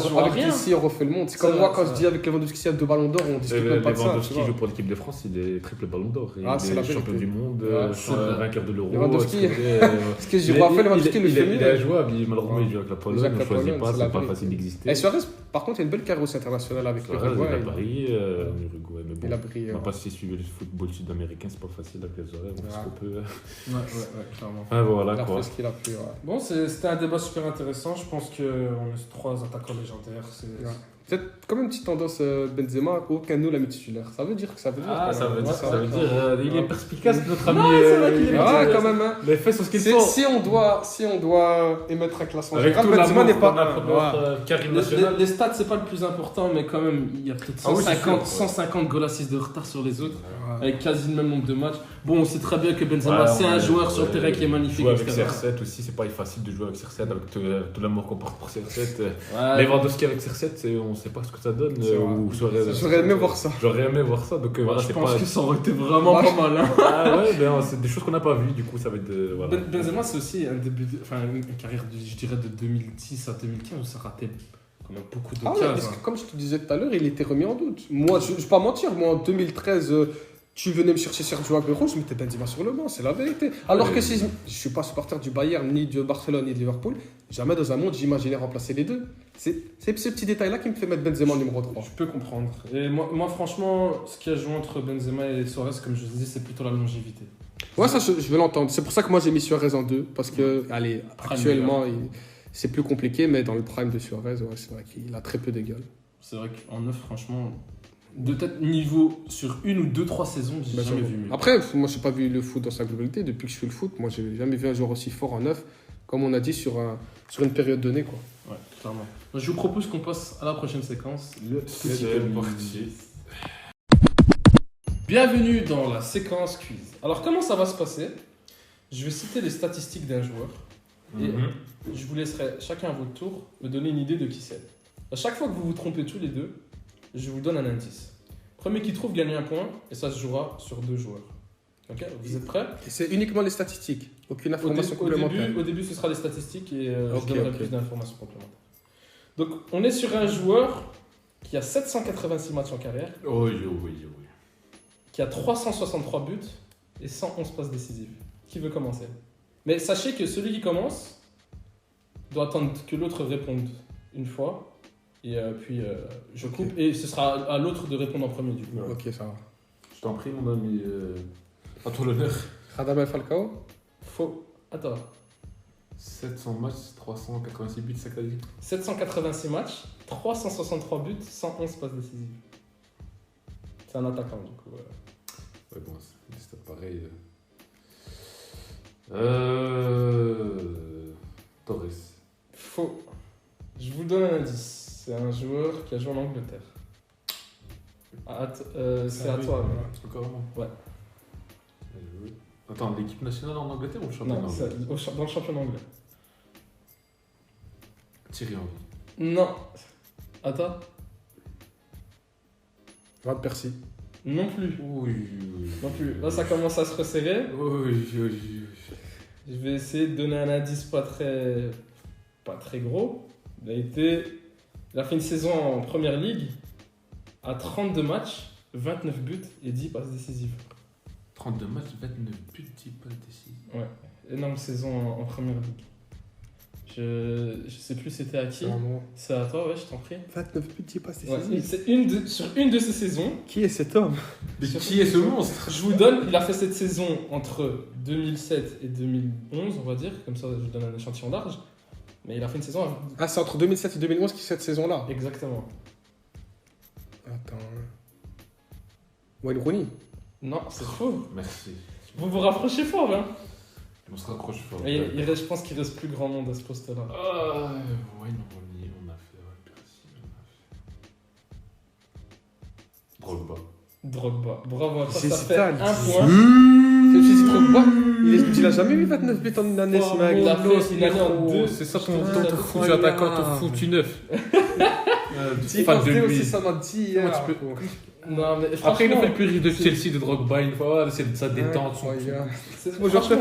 refait le monde. C'est comme moi quand je dis avec Lewandowski, il y a 2 ballons d'or, on discute même pas de ça. Lewandowski joue pour l'équipe de France, il est triple ballon d'or. Il est champion du monde, vainqueur de l'Euro. Lewandowski, ce que j'ai rappelé, Lewandowski le fait mieux. Il est jouable, malheureusement il joue avec la Pologne, on ne choisit pas, c'est pas facile d'exister. Et Suarez, par contre, il y a une belle carrière aussi internationale avec l'Uruguay. Il a Paris, l'Uruguay, mais bon, on n'a pas si suivi le football sud-américain, c'est pas facile avec les horaires, on fait ce qu'on peut. Ouais, clairement. Voilà quoi. Bon, c'était un débat super intéressant. Je pense qu'on est 3 attaquants légendaires. Peut-être comme une petite tendance Benzema, aucun de nous l'a mis titulaire. Ça veut dire que ça veut dire. Ah, ça veut dire. Il est perspicace, notre ami. C'est vrai qu'il est quand même. Les faits sont ce qu'ils sont. Si on doit émettre un classement général, Benzema n'est pas. Carré national. Les stats, c'est pas le plus important, mais quand même, il y a peut-être 150 goal assists de retard sur les autres, avec quasi le même nombre de matchs. Bon, on sait très bien que Benzema, c'est un joueur sur le terrain qui est magnifique. Jouer avec CR7 aussi, c'est pas facile de jouer avec CR7, avec tout l'amour qu'on porte pour CR7. Lewandowski avec CR7, on sait pas ce que ça donne. J'aurais aimé voir ça. Donc je pense que ça aurait été vraiment pas mal. C'est des choses qu'on n'a pas vues, du coup, ça va être. Benzema, c'est aussi une carrière, je dirais, de 2010 à 2015 où ça ratait. On a beaucoup d'occasions. Comme je te disais tout à l'heure, il était remis en doute. Moi, je ne vais pas mentir, moi en 2013, tu venais me chercher Sergio Aguero, je mettais Benzema sur le banc, c'est la vérité. Alors que si je ne suis pas supporter du Bayern, ni de Barcelone, ni de Liverpool, jamais dans un monde j'imaginais remplacer les deux. C'est ce petit détail-là qui me fait mettre Benzema en numéro 3. Je peux comprendre. Et moi franchement, ce qui a joué entre Benzema et Suarez, comme je vous disais, c'est plutôt la longévité. Ouais, ça je vais l'entendre. C'est pour ça que moi j'ai mis Suarez en 2, parce que, actuellement, c'est plus compliqué, mais dans le prime de Suarez, c'est vrai qu'il a très peu de gueule. C'est vrai qu'en 9, franchement, de peut-être niveau sur 1 ou 2-3 saisons, j'ai jamais vu mieux. Après, moi, je n'ai pas vu le foot dans sa globalité. Depuis que je fais le foot, moi, j'ai jamais vu un joueur aussi fort en 9, comme on a dit, sur une période donnée, quoi. Ouais, clairement. Je vous propose qu'on passe à la prochaine séquence. Bienvenue dans la séquence quiz. Alors, comment ça va se passer? Je vais citer les statistiques d'un joueur. Et je vous laisserai chacun à votre tour me donner une idée de qui c'est. À chaque fois que vous vous trompez tous les deux, je vous donne un indice. Premier qui trouve gagne un point et ça se jouera sur 2 joueurs. Ok, vous êtes prêts? C'est uniquement les statistiques, aucune information complémentaire. Au début, ce sera les statistiques et je donnerai plus d'informations complémentaires. Donc, on est sur un joueur qui a 786 matchs en carrière, qui a 363 buts et 111 passes décisives. Qui veut commencer? Mais sachez que celui qui commence doit attendre que l'autre réponde une fois. Et puis je coupe. Et ce sera à l'autre de répondre en premier du coup. Ok, ça va. Je t'en prie, mon ami. À toi l'honneur. Radamel Falcao? Faux. Attends. 700 matchs, 386 buts, c'est ça que t'as dit? 786 matchs, 363 buts, 111 passes décisives. C'est un attaquant du coup. Ouais, bon, c'est des stats pareils. Torres. Faux. Je vous donne un indice. C'est un joueur qui a joué en Angleterre. C'est à toi. Encore Ouais. Attends, l'équipe nationale en Angleterre ou le championnat anglais? Non, dans le championnat anglais. Thierry Henry. Non. Attends. Van Persie. Non plus. Oui. Non plus. Là, ça commence à se resserrer. Oui. Je vais essayer de donner un indice pas très gros. Il a fait une saison en première ligue à 32 matchs, 29 buts et 10 passes décisives. 32 matchs, 29 buts, 10 passes décisives. Ouais, énorme saison en première ligue. Je sais plus c'était à qui. C'est à toi, ouais, je t'en prie. 29 buts, 10 passes décisives. Ouais, c'est sur une de ces saisons. Qui est cet homme? Qui est ce monstre? Je vous donne, il a fait cette saison entre 2007 et 2011, on va dire, comme ça je vous donne un échantillon large. Mais il a fait une saison. C'est entre 2007 et 2011 qui cette saison-là? Exactement. Attends. Wayne Rooney? Non, c'est faux. Merci. Vous vous rapprochez fort, hein? On se rapproche fort. Je pense qu'il reste plus grand monde à ce poste-là. Wayne Rooney, on a fait. Drogba. Drogba. Bravo à toi, J'ai ça hésité fait à un le point. Je me suis dit Drogba. Il a jamais eu 29 buts en une année, ce mec. Il a fait une année en deux. C'est ça ton Putain, foutu attaquant, ton foutu neuf. Si, Fan de aussi, lui. ça m'a dit hier. Comment tu peux- Non, mais Après, il a franchement, fait le plus rire de Chelsea de Drogba une fois, c'est sa détente, son c'est franchement,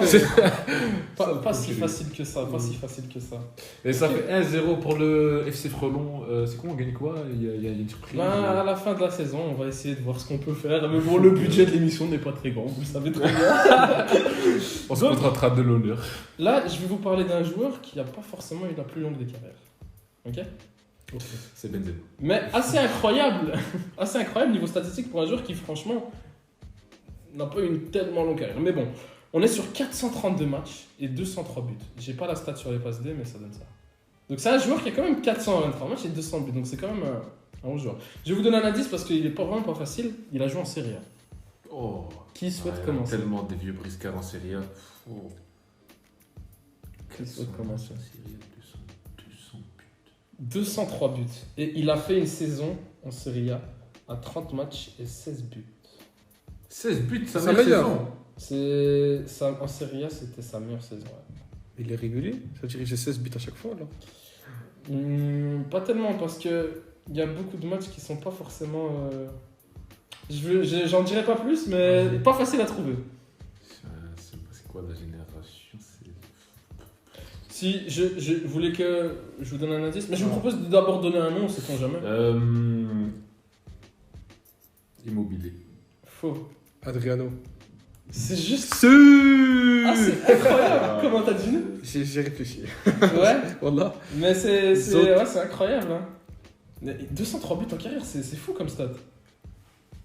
pas si facile que ça, pas si facile que ça. Et ça fait 1-0 pour le FC Frelon. C'est quoi, on gagne quoi? Il y a une surprise. À la fin de la saison, on va essayer de voir ce qu'on peut faire. Mais bon, le budget de l'émission n'est pas très grand, vous le savez très bien. On se contentera de l'honneur. Là, je vais vous parler d'un joueur qui n'a pas forcément eu la plus longue des carrières. Ok? C'est Benzema. Mais assez incroyable niveau statistique pour un joueur qui, franchement, n'a pas eu une tellement longue carrière. Mais bon, on est sur 432 matchs et 203 buts. J'ai pas la stat sur les passes D, mais ça donne ça. Donc c'est un joueur qui a quand même 423 matchs et 200 buts. Donc c'est quand même un bon joueur. Je vais vous donner un indice parce qu'il est vraiment pas facile. Il a joué en Serie A. Oh. Qui souhaite commencer? Tellement des vieux briscards en Serie A. Oh. Qui souhaite commencer? En Serie A, 200 buts. 203 buts. Et il a fait une saison en Serie A à 30 matchs et 16 buts. 16 buts, ça Ça meilleure meilleur. saison. En Serie A, c'était sa meilleure saison. Ouais. Il est régulier. Ça veut dire que j'ai 16 buts à chaque fois, là. Pas tellement, parce que il y a beaucoup de matchs qui sont pas forcément. J'en dirai pas plus, mais pas facile à trouver. C'est quoi la génération? Si je voulais que je vous donne un indice, mais je vous propose de d'abord donner un nom, sait-on jamais. Immobilier. Faux. Adriano. C'est juste. C'est Ah, c'est incroyable! Comment t'as dit? J'ai réfléchi. Ouais, Voilà. mais c'est Zot. ouais, c'est incroyable. Hein. Mais 203 buts en carrière, c'est fou comme stat.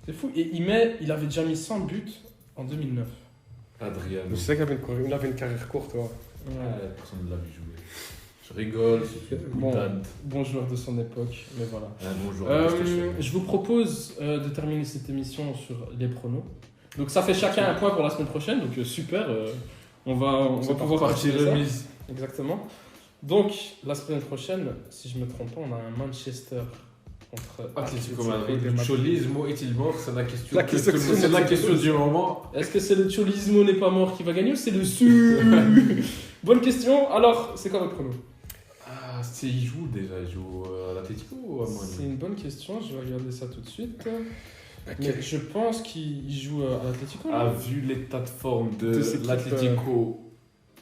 C'est fou. Et il avait déjà mis 100 buts en 2009. Adriano. Je sais qu'il avait une carrière courte, ouais. Personne ne l'a vu jouer. Je rigole, c'est une Bon. boutade. Bon joueur de son époque, mais voilà. Bonjour. Je vous propose de terminer cette émission sur les pronos. Donc ça fait chacun un point pour la semaine prochaine, donc super. On va pouvoir partir continuer ça. remise. Exactement. Donc la semaine prochaine, si je me trompe pas, on a un Manchester contre Atlético Madrid. Cholismo est-il mort? C'est la question. La question- C'est la question du moment. Est-ce que c'est le Cholismo n'est pas mort qui va gagner ou c'est le Su? Bonne question. Alors, c'est quoi votre prono? Ah, il joue déjà. Il joue à l'Atlético ou à C'est Madrid? une bonne question. Je vais regarder ça tout de suite. Ok. Mais je pense qu'il joue à l'Atlético. Ah, vu l'état de forme De cette équipe, de l'Atlético,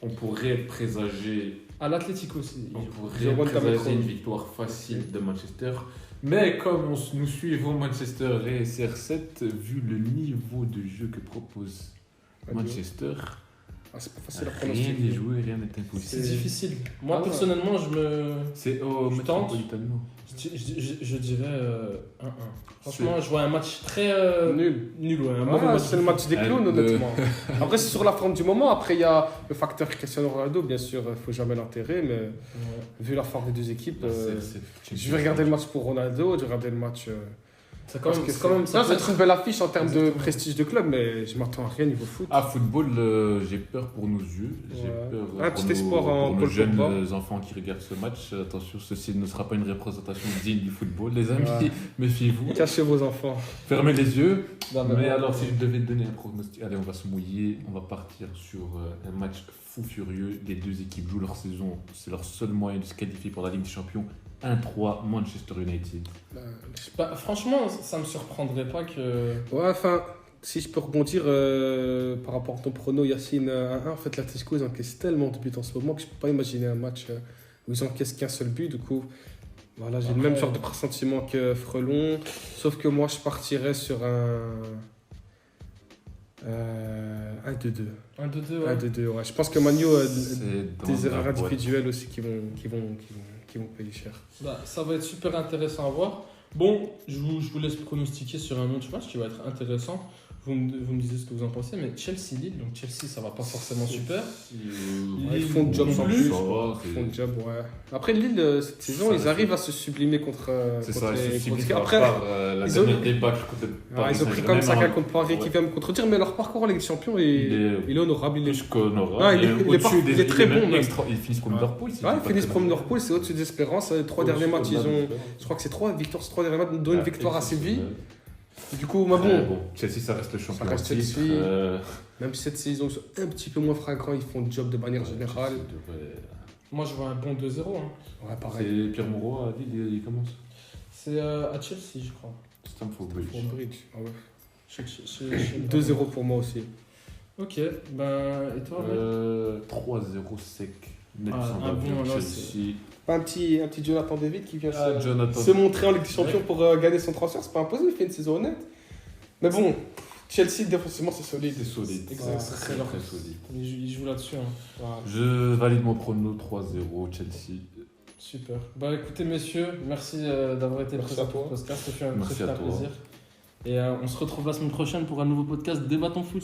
on pourrait présager. À l'Atlético aussi. On il joue. pourrait Jérôme présager Cameron. une victoire facile de Manchester. Mais comme nous suivons Manchester et CR7, vu le niveau de jeu que propose Manchester, Ah, c'est pas facile à rien pronostiquer. n'est joué, rien n'est C'est impossible. difficile. Moi, Ah ouais. personnellement, C'est au Je tente. Metropolitano. je dirais 1-1. Franchement, je vois un match très Nul. nul. Ouais, un mauvais match. C'est le match des clowns, de- honnêtement. Après, c'est sur la forme du moment. Après, il y a le facteur Cristiano Ronaldo, bien sûr, il ne faut jamais l'enterrer. Mais Ouais. vu la forme des deux équipes, C'est- je vais regarder le match pour Ronaldo, je vais regarder le match. C'est quand parce même. que C'est quand même ça peut va être une belle affiche en termes de Exactement. prestige de club, mais je m'attends à rien niveau foot. Ah, football, j'ai peur pour nos yeux. J'ai Ouais. peur Un pour petit espoir en pour nos Paul jeunes Pogba. enfants qui regardent ce match. Attention, ceci ne sera pas une représentation digne du football, les amis. Ouais. Méfiez-vous. Cachez vos enfants. Fermez les yeux. Non, Mais bon, alors, si je devais donner un pronostic, allez, on va se mouiller. On va partir sur un match fou furieux. Les deux équipes jouent leur saison. C'est leur seul moyen de se qualifier pour la Ligue des Champions. 1-3 Manchester United. Bah, franchement, ça me surprendrait pas que. Ouais, enfin, si je peux rebondir par rapport à ton prono, Yacine, 1-1, en fait, l'Atlético, ils encaissent tellement de buts en ce moment que je peux pas imaginer un match où ils encaissent qu'un seul but. Du coup, voilà, j'ai le Après- même genre de pressentiment que Frelon, sauf que moi, je partirais sur un 1-2-2. 1-2-2, ouais. 1-2-2, ouais. Je pense que Manu a C'est dans des la erreurs boîte. individuelles aussi qui vont payer cher. Bah, ça va être super intéressant à voir. Bon, je vous laisse pronostiquer sur un autre match qui va être intéressant. Vous me disiez ce que vous en pensez, mais Chelsea-Lille, donc Chelsea ça va pas forcément super. Ouais, ils font le job non sans plus. plus. Ça va, Ils font le c'est- job, ouais. Après, Lille, cette saison, Ça, ils c'est- arrivent à se sublimer contre C'est contre ça, les- c'est contre- sublime. Après, La ils ont- dernière débâcle contre le ah, Paris ils ont pris comme Saint-Germain, Saka contre Paris qui ouais. vient me contredire, mais leur parcours en Ligue des Champions, il est honorable. Il est... Plus qu'honorable. Ah, il est- Et il est pas- au-dessus il des- est très même bon, même. extra- Ils finissent comme Ouais. Liverpool. Ouais, ils finissent comme Liverpool, c'est au-dessus d'espérance. Les trois derniers matchs, ils ont. Je crois que c'est trois victoires, trois derniers matchs, dont une victoire à Séville. Du coup, bon, Chelsea, ça reste le champion. Ça reste Chelsea. Même si cette saison sont un petit peu moins flagrants, ils font le job de manière générale. Moi, je vois un bon 2-0. Hein. Ouais, pareil. C'est Pierre Moreau à Lille, il commence. C'est à Chelsea, je crois. Stamford Bridge. Ah ouais. 2-0 pour moi aussi. Ok, ben et toi 3-0 sec. Un bon Chelsea. Pas un petit Jonathan David qui vient Jonathan. se montrer en Ligue des Champions pour gagner son transfert, c'est pas impossible, il fait une saison honnête. Mais bon, Chelsea défensivement c'est solide. C'est solide. C'est très solide. Il joue là-dessus. Hein. Voilà. Je valide mon prono 3-0 Chelsea. Super. Bah écoutez messieurs, merci d'avoir été présents pour le podcast, ça fait un très plaisir. Et on se retrouve la semaine prochaine pour un nouveau podcast Débattons Foot.